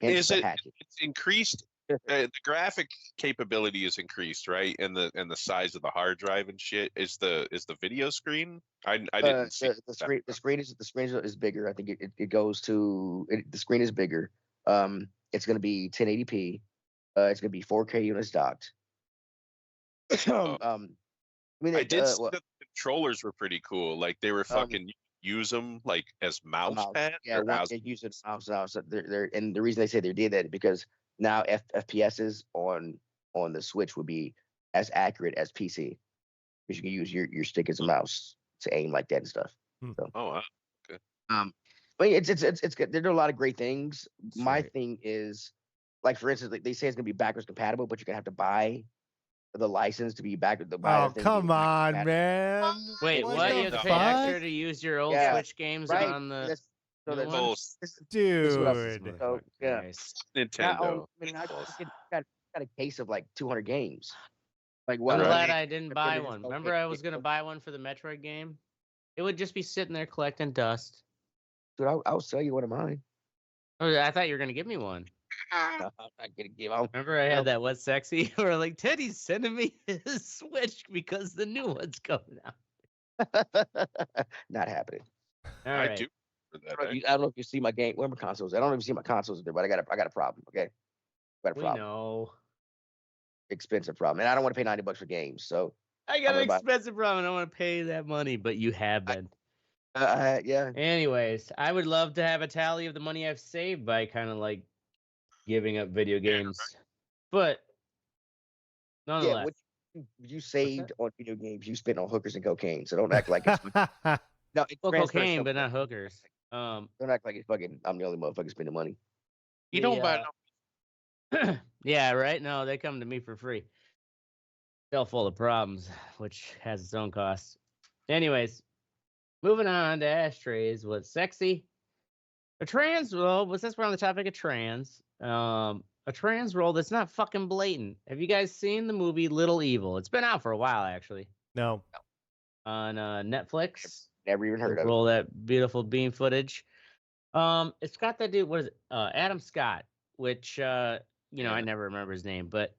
Is the it? hacking. It's increased. The graphic capability is increased, right? And the size of the hard drive and shit. Is the video screen? I didn't see The screen is bigger. I think it goes to the screen is bigger. It's going to be 1080p. It's going to be 4K units docked. I mean, I did see well, that the controllers were pretty cool. Like they were fucking use them like as mouse pads. yeah, or one mouse- they use it mouse now. So they're and the reason they say they did that is because now FPSs on the Switch would be as accurate as PC because you can use your stick as a mouse to aim like that and stuff. Oh wow. But it's good. They're doing a lot of great things. My Right. thing is, like for instance, like they say it's gonna be backwards compatible, but you're gonna have to buy the license to be back with the. Oh, come on, man. Wait, what? the You have to pay fuck? extra to use your old Yeah, Switch games right. on the. So new that's, one? Dude. this is what I was so, yeah. Nintendo. Now, I mean, I got a case of like 200 games. Like, I'm what? glad Right. I didn't buy one. Remember, I was gonna buy one for the Metroid game. It would just be sitting there collecting dust. Dude, I'll sell you one of mine. Oh, I thought you were gonna give me one. No, I'm not gonna give out. Remember, I had that What's Sexy? Or like Teddy's sending me his Switch because the new one's coming out. Not happening. All I right. do. For that, I don't know if you see my game. Where are my consoles? I don't even see my consoles there, but I got a problem. Okay, got a We problem. know. Expensive problem, and I don't want to pay $90 for games. So I got I'm an gonna buy- expensive problem. I don't want to pay that money, but you have been. yeah, Anyways, I would love to have a tally of the money I've saved by kind of like giving up video games. But yeah. nonetheless, What you saved on video games, you spent on hookers and cocaine. So don't act like it's no. It's well, transfer cocaine, stuff. but not hookers. Don't act like it's fucking. I'm the only motherfucker spending money. You don't buy Yeah, right. No, they come to me for free. Still full of problems, which has its own costs. Anyways, moving on to ashtrays. What's sexy? A trans roll. Since we're on the topic of trans, a trans roll that's not fucking blatant. Have you guys seen the movie Little Evil? It's been out for a while, actually, No. on Netflix. Never even heard of it. Roll that beautiful beam footage. It's got that dude. What is it? Adam Scott, which I never remember his name, but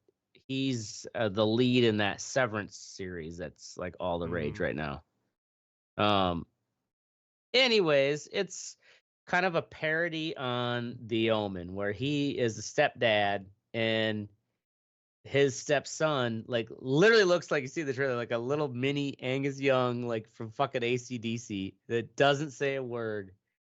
he's the lead in that Severance series that's like all the rage right now. Anyways, it's kind of a parody on The Omen, where he is the stepdad and his stepson like literally looks like, you see the trailer, like a little mini Angus Young, like from fucking AC/DC, that doesn't say a word,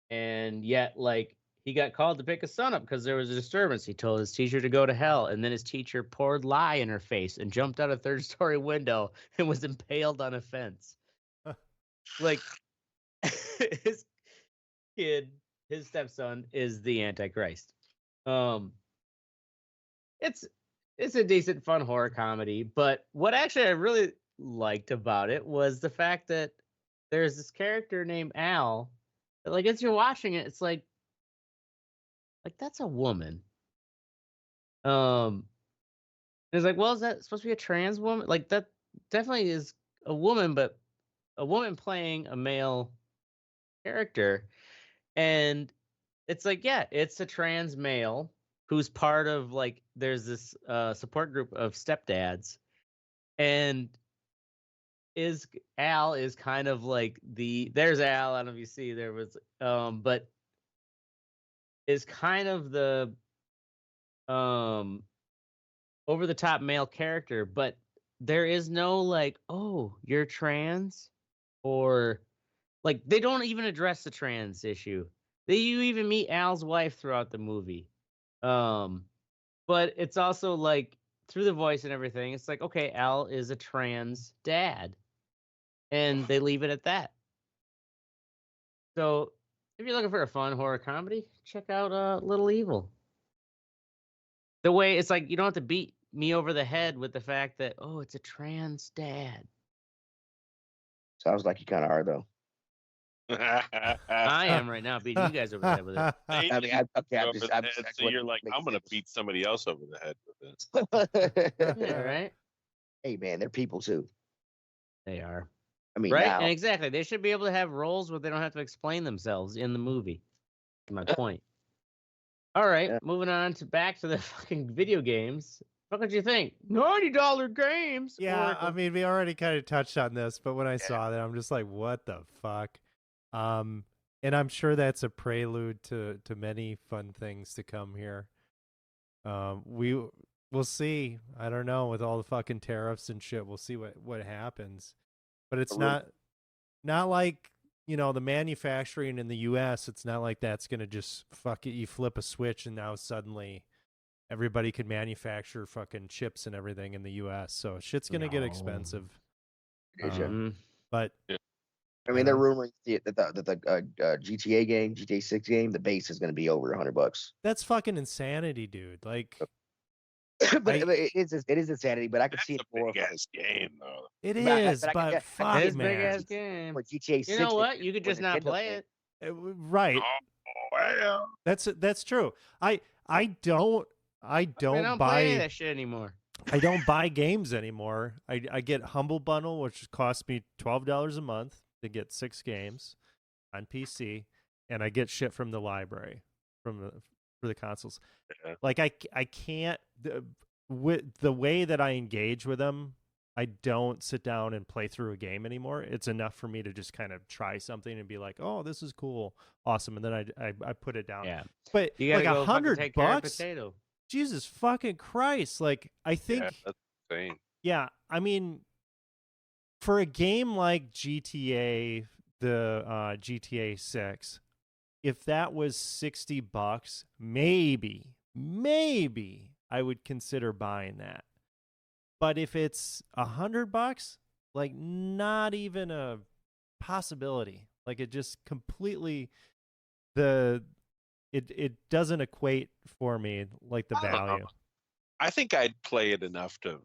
and yet like he got called to pick his son up because there was a disturbance. He told his teacher to go to hell, and then his teacher poured lye in her face and jumped out a third-story window and was impaled on a fence. Like his kid, his stepson, is the Antichrist. It's a decent, fun horror comedy, but what actually I really liked about it was the fact that there's this character named Al. That, like, as you're watching it, it's like that's a woman. It's like, well, is that supposed to be a trans woman? Like, that definitely is a woman, but a woman playing a male character, and it's like, yeah, it's a trans male who's part of, like, there's this support group of stepdads, and Al is kind of like there's Al, I don't know if you see, there was but is kind of the over the top male character, but there is no like, oh, you're trans, or like they don't even address the trans issue. You even meet Al's wife throughout the movie. But it's also like through the voice and everything, it's like, okay, Al is a trans dad, and they leave it at that. So if you're looking for a fun horror comedy, check out Little Evil. The way it's like, you don't have to beat me over the head with the fact that, oh, it's a trans dad. Sounds like you kind of are though. I am right now beating you guys over the head with it. I mean, So you're like, I'm gonna beat somebody else over the head with this. Yeah, right? Hey man, they're people too. They are. I mean, Right? now, And exactly. They should be able to have roles where they don't have to explain themselves in the movie. That's my point. All right, Yeah. moving on to back to the fucking video games. What did you think? $90 games. Yeah, Oracle. I mean, we already kind of touched on this, but when I saw that, I'm just like, what the fuck? And I'm sure that's a prelude to many fun things to come here. We'll see. I don't know, with all the fucking tariffs and shit, we'll see what happens. But it's not like, the manufacturing in the US, it's not like that's going to just fuck it. You flip a switch and now suddenly everybody can manufacture fucking chips and everything in the US. So shit's going to get expensive. But I mean, they're rumoring that the GTA game, GTA 6 game, the base is going to be over $100. that's fucking insanity, dude. Like, but it is insanity. But I can That's see it a more. big ass game though. It But is, I but can fuck, see It's it a big man. ass game. for GTA 6. You know what? You could for just not Nintendo play game. it. Right. Oh well. That's true. I don't I don't play any of that shit anymore. I don't buy games anymore. I get Humble Bundle, which costs me $12 a month to get 6 games on PC, and I get shit from the library for the consoles. Yeah. Like I can't with the way that I engage with them, I don't sit down and play through a game anymore. It's enough for me to just kind of try something and be like, "Oh, this is cool, awesome," and then I put it down. Yeah. But You gotta like go fucking $100 take care of bucks, potato. Jesus fucking Christ! Like I think, Yeah, that's insane. yeah, I mean, for a game like GTA, the GTA 6, if that was $60, maybe I would consider buying that. But if it's $100, like not even a possibility. Like it just completely it doesn't equate for me like the I don't know. value. I think I'd play it enough to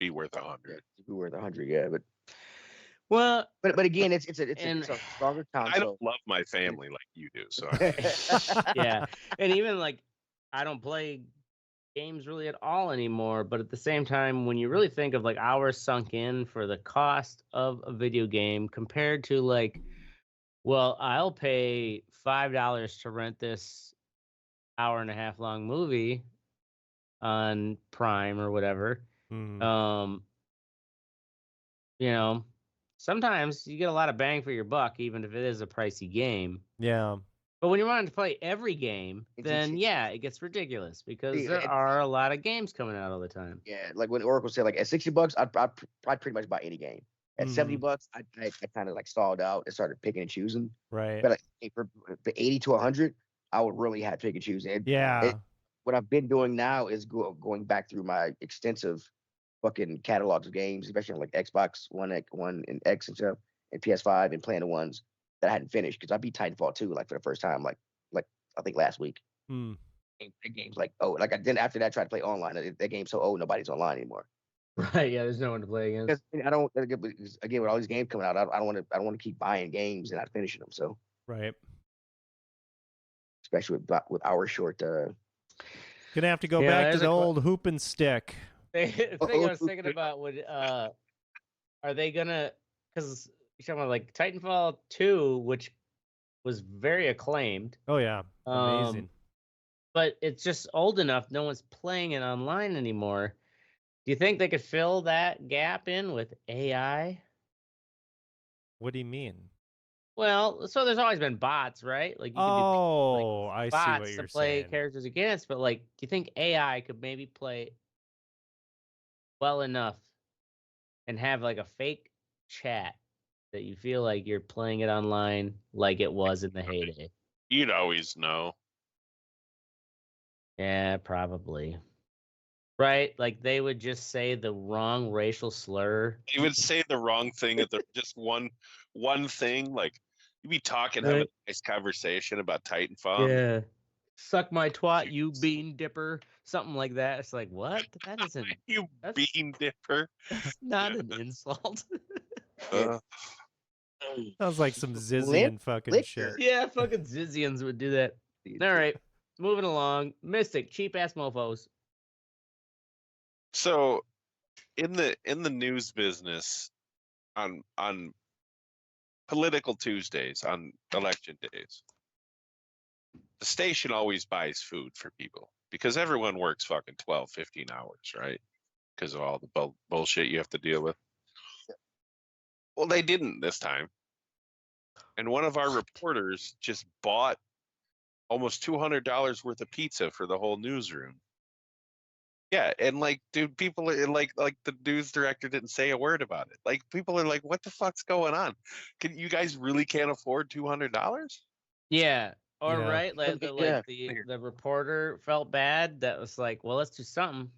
be worth 100. Yeah, to be worth 100. Yeah, Well, but again, it's a stronger I console. don't love my family like you do, so yeah, and even like I don't play games really at all anymore. But at the same time, when you really think of like hours sunk in for the cost of a video game compared to like, well, I'll pay $5 to rent this hour-and-a-half long movie on Prime or whatever. Mm. You know, sometimes you get a lot of bang for your buck, even if it is a pricey game. Yeah. But when you're wanting to play every game, It's then insane. yeah, it gets ridiculous because Yeah, there are a lot of games coming out all the time. Yeah, like when Oracle said, like at $60, I'd pretty much buy any game. At Mhm. $70, I kind of like stalled out and started picking and choosing. Right. But like, for 80 to 100, I would really have to pick and choose. Yeah. What I've been doing now is going back through my extensive fucking catalogs of games, especially on like Xbox One and X and stuff, and PS5, and playing the ones that I hadn't finished because I beat Titanfall 2 like for the first time, like I think last week. Mm. The game's like, oh, like I then after that I tried to play online. That game's so old, nobody's online anymore. Right? Yeah, there's no one to play against. Because I don't again with all these games coming out, I don't want to keep buying games and not finishing them. So Right. especially with our short. Gonna have to go Yeah, back to there's the a old hoop and stick. The thing I was thinking about would are they gonna, because you're talking about like Titanfall 2, which was very acclaimed, Oh yeah. Amazing. but it's just old enough no one's playing it online anymore. Do you think they could fill that gap in with AI? What do you mean? Well, so there's always been bots, right? Like you could do Oh, I see bots what to you're play saying. characters against, but like, do you think AI could maybe play well enough and have like a fake chat that you feel like you're playing it online like it was in the heyday? you'd always know. Yeah, probably. Right? Like they would just say the wrong racial slur. You would say the wrong thing at the just one thing. Like you'd be talking, having Right. a nice conversation about Titanfall. Yeah. Suck my twat, you bean dipper. Something like that. It's like, what? That isn't, You That's- bean dipper. that's not an insult. Uh, Sounds like some Zizian Limp fucking liquor. shit. Yeah, fucking Zizians would do that. All right. Moving along. Mystic, cheap ass mofos. so in the news business on political Tuesdays, on election days, the station always buys food for people because everyone works fucking 12, 15 hours, right? Because of all the bullshit you have to deal with. Well, they didn't this time. And one of our reporters just bought almost $200 worth of pizza for the whole newsroom. Yeah, and like, dude, people are like the news director didn't say a word about it. Like, people are like, "What the fuck's going on? You guys really can't afford $200?" Yeah. Or Yeah. right, like Yeah. the reporter felt bad. That was like, well, let's do something.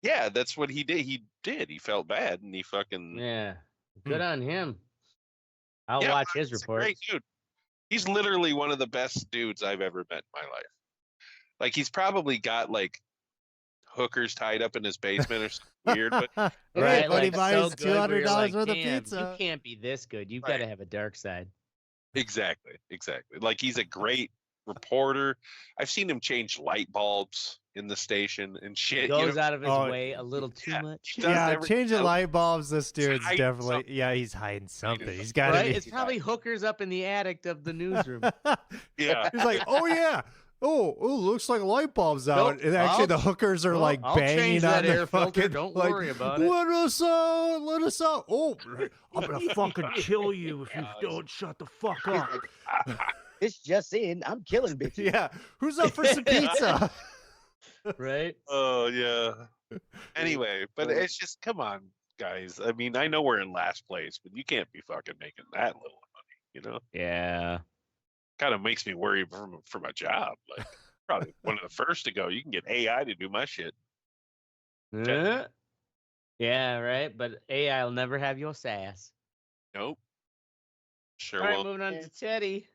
Yeah, that's what he did. He felt bad, and he fucking Yeah. Good on him. I'll Yeah, watch his he's a reports. great dude. He's literally one of the best dudes I've ever met in my life. Like, he's probably got like hookers tied up in his basement or something weird. But Right, when he like, buys so good where you're $200 like, worth of "Damn, pizza. You can't be this good. You've Right. got to have a dark side. exactly. Like he's a great reporter. I've seen him change light bulbs in the station and He shit. goes out of his Oh, way a little too much. does Yeah, everything changing else. light bulbs. This dude's hiding definitely something. he's hiding something. He's got to Right? be. It's probably hookers up in the attic of the newsroom. Yeah. He's like, oh yeah. Oh, looks like light bulbs out. Nope, And actually, the I'll- hookers are well, like I'll banging change on that the air filter, fucking. don't like, worry about it. Let us out! Let us out! Oh, I'm gonna fucking kill you if you Yeah, don't shut the fuck up. This just in, I'm killing bitches. Yeah, who's up for some pizza? Right? Oh yeah. Anyway, but it's just come on, guys. I mean, I know we're in last place, but you can't be fucking making that little money. You know, Yeah. kind of makes me worry for my job. Like, probably one of the first to go. You can get AI to do my shit. Yeah, right. But AI will never have your sass. Nope. Sure All right, won't. moving on to Teddy.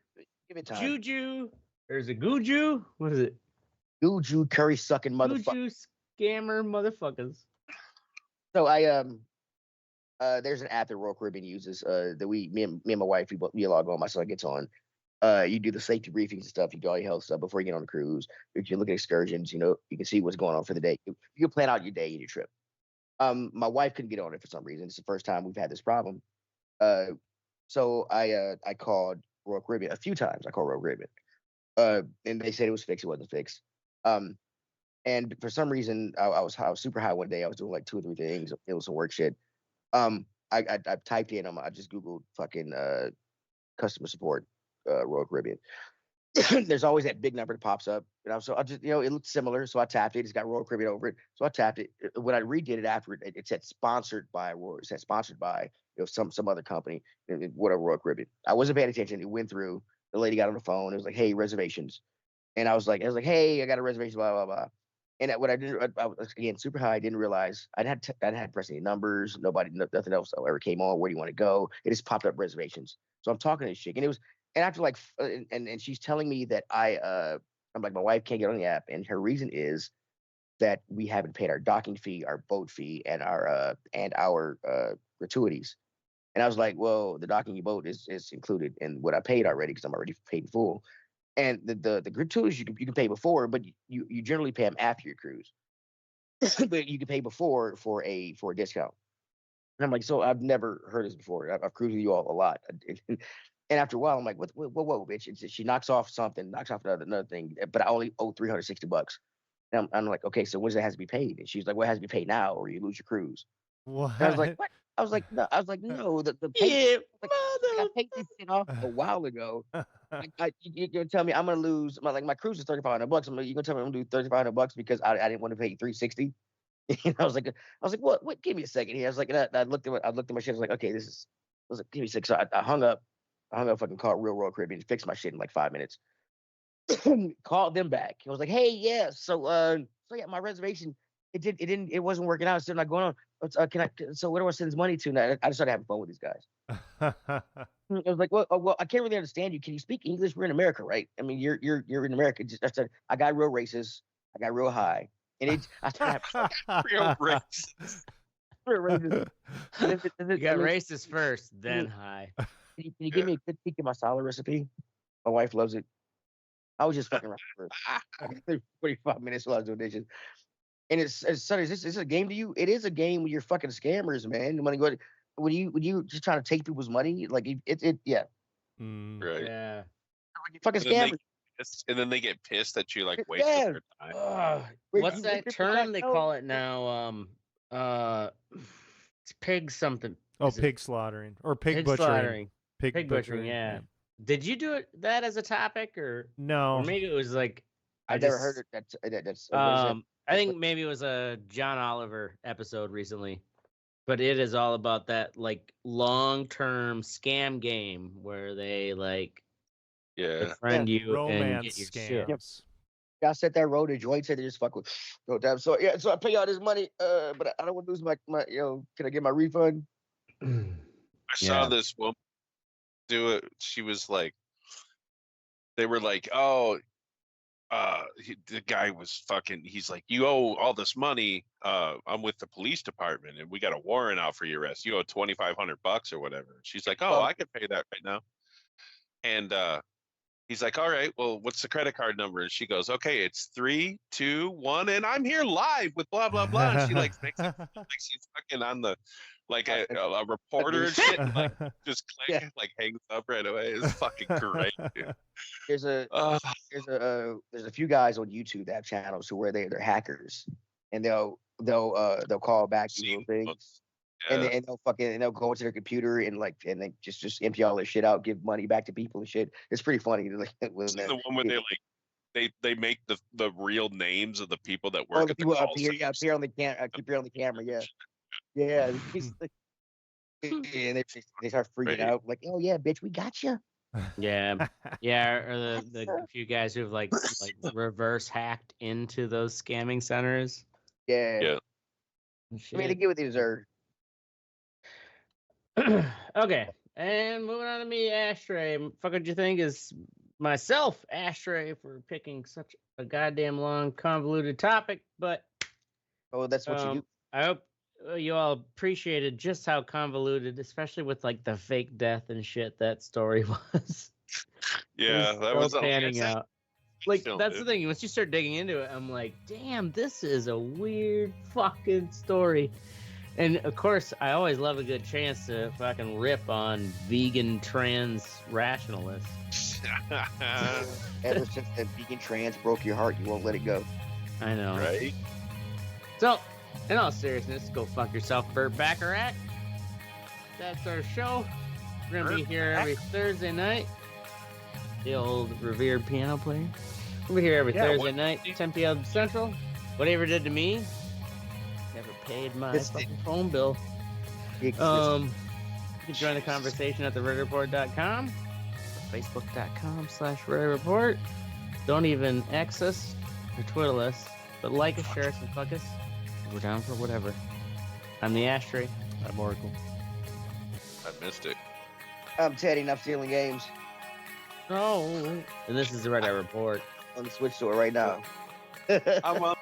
Give it time. Juju. There's a Guju. What is it? Juju curry sucking motherfucker. Juju scammer motherfuckers. So I there's an app that Royal Caribbean uses that me and my wife we log on. My son gets on. You do the safety briefings and stuff. You do all your health stuff before you get on the cruise. You can look at excursions. You know, you can see what's going on for the day. You can plan out your day and your trip. My wife couldn't get on it for some reason. It's the first time we've had this problem. So I called Royal Caribbean a few times. I called Royal Caribbean, and they said it was fixed. It wasn't fixed. And for some reason, I was super high one day. I was doing like 2 or 3 things. It was some work shit. I typed in. I just Googled fucking customer support, Royal Caribbean. There's always that big number that pops up. So I just, it looked similar. So I tapped it. It's got Royal Caribbean over it. So I tapped it. When I redid it after it said sponsored by Royal. It said sponsored by some other company, whatever, Royal Caribbean. I wasn't paying attention. It went through. The lady got on the phone. It was like, hey, reservations. And I was like, hey, I got a reservation, blah, blah, blah. And what I didn't, I was again super high. I didn't realize I hadn't pressed any numbers. Nothing else ever came on. Where do you want to go? It just popped up reservations. So I'm talking to this chick, and it was, and after like, and she's telling me that I'm like, my wife can't get on the app, and her reason is that we haven't paid our docking fee, our boat fee, and our gratuities. And I was like, well, the docking boat is included in what I paid already because I'm already paid in full. And the gratuities you can pay before, but you generally pay them after your cruise. But you can pay before for a discount. And I'm like, so I've never heard this before. I've cruised with you all a lot. And after a while, I'm like, whoa, bitch. She knocks off another thing, but I only owe $360. And I'm like, okay, so when does it has to be paid? And she's like, well, it has to be paid now or you lose your cruise. What? And I was like, what? I was like, no, the pay, Yeah, like, I paid this shit off a while ago. You're gonna tell me I'm gonna lose my cruise is $3,500. You're gonna tell me I'm gonna do $3,500 because I didn't want to pay $360. I was like, what? Give me a second here. I was like, and I looked at my shit. I was like, okay, I was like, give me a second. So I hung up, fucking called Royal Caribbean, fixed my shit in like 5 minutes. Called them back. I was like, hey, yeah, so yeah, my reservation, it wasn't working out. It's still not going on. So where do I send this money to? And I started having fun with these guys. I was like, well, I can't really understand you. Can you speak English? We're in America, right? I mean, you're in America. I got real racist. I got real high, and I started having Real racist. real racist. You got racist first, then high. Can you give me a good peek at my salad recipe? My wife loves it. I was just fucking around for 45 minutes while I was doing dishes. And it's Sonny, is this a game to you? It is a game with your fucking scammers, man. When you just trying to take people's money, like yeah. Right. Yeah. Like fucking And then, scammers. and then they get pissed that you like wasted Yeah. their time. What's that term they call it now? It's pig something. Oh, Is it pig slaughtering or pig, pig butchering. slaughtering. Pig Pig butchering, yeah. Did you do that as a topic, or No. maybe it was like I've never heard it. That's what is it? I think maybe it was a John Oliver episode recently, but it is all about that like long-term scam game where they like Yeah. befriend you and Romance get your shit. scams. I set that road to joint said they just fuck with no damn. So yeah, so I pay all this money, but I don't want to lose my can I get my refund? I saw Yeah. this woman do it. She was like, they were like, oh, the guy was fucking. He's like, you owe all this money. I'm with the police department, and we got a warrant out for your arrest. You owe $2,500 or whatever. She's like, oh, I can pay that right now. And he's like, all right, well, what's the credit card number? And she goes, okay, it's 3, 2, 1, and I'm here live with blah blah blah. And she like makes it like she's fucking on the like a reporter and shit, and like just click, like hangs up right away. It's fucking great, dude. There's a few guys on YouTube that have channels where they're hackers, and they'll call back little things. Yeah. And they'll go into their computer and they just empty all their shit out, give money back to people and shit. It's pretty funny. Like, the one where they make the real names of the people that work the at the people call appear on the camera. Yeah. And they start freaking out like, oh yeah, bitch, we got you. Yeah, or the few guys who've like reverse hacked into those scamming centers. Yeah. I mean, they get what they deserve. Okay, and moving on to me, Ashtray. Fuck, what you think is myself, Ashtray, for picking such a goddamn long, convoluted topic, but that's what you do. I hope you all appreciated just how convoluted, especially with like the fake death and shit, that story was. Yeah, that was panning out. Like, that's the thing. Once you start digging into it, I'm like, damn, this is a weird fucking story. And of course, I always love a good chance to fucking rip on vegan trans rationalists. Ever since that vegan trans broke your heart, you won't let it go. I know. Right? So, in all seriousness, go fuck yourself, Burt Bacharach. That's our show. We're going to be here every Thursday night. The old revered piano player. We're here every Thursday night, 10 p.m. Central. Whatever did to me, never paid my fucking phone bill. You can join the conversation at theredreport.com or facebook.com/redreport. Don't even X us or Twitter us, but like us, share us, and fuck us. We're down for whatever. I'm the Ashtray. I'm Oracle. I missed it. I'm Teddy, and I'm stealing games. Oh, and this is the Red Eye Report. On the Switch store right now. I'm on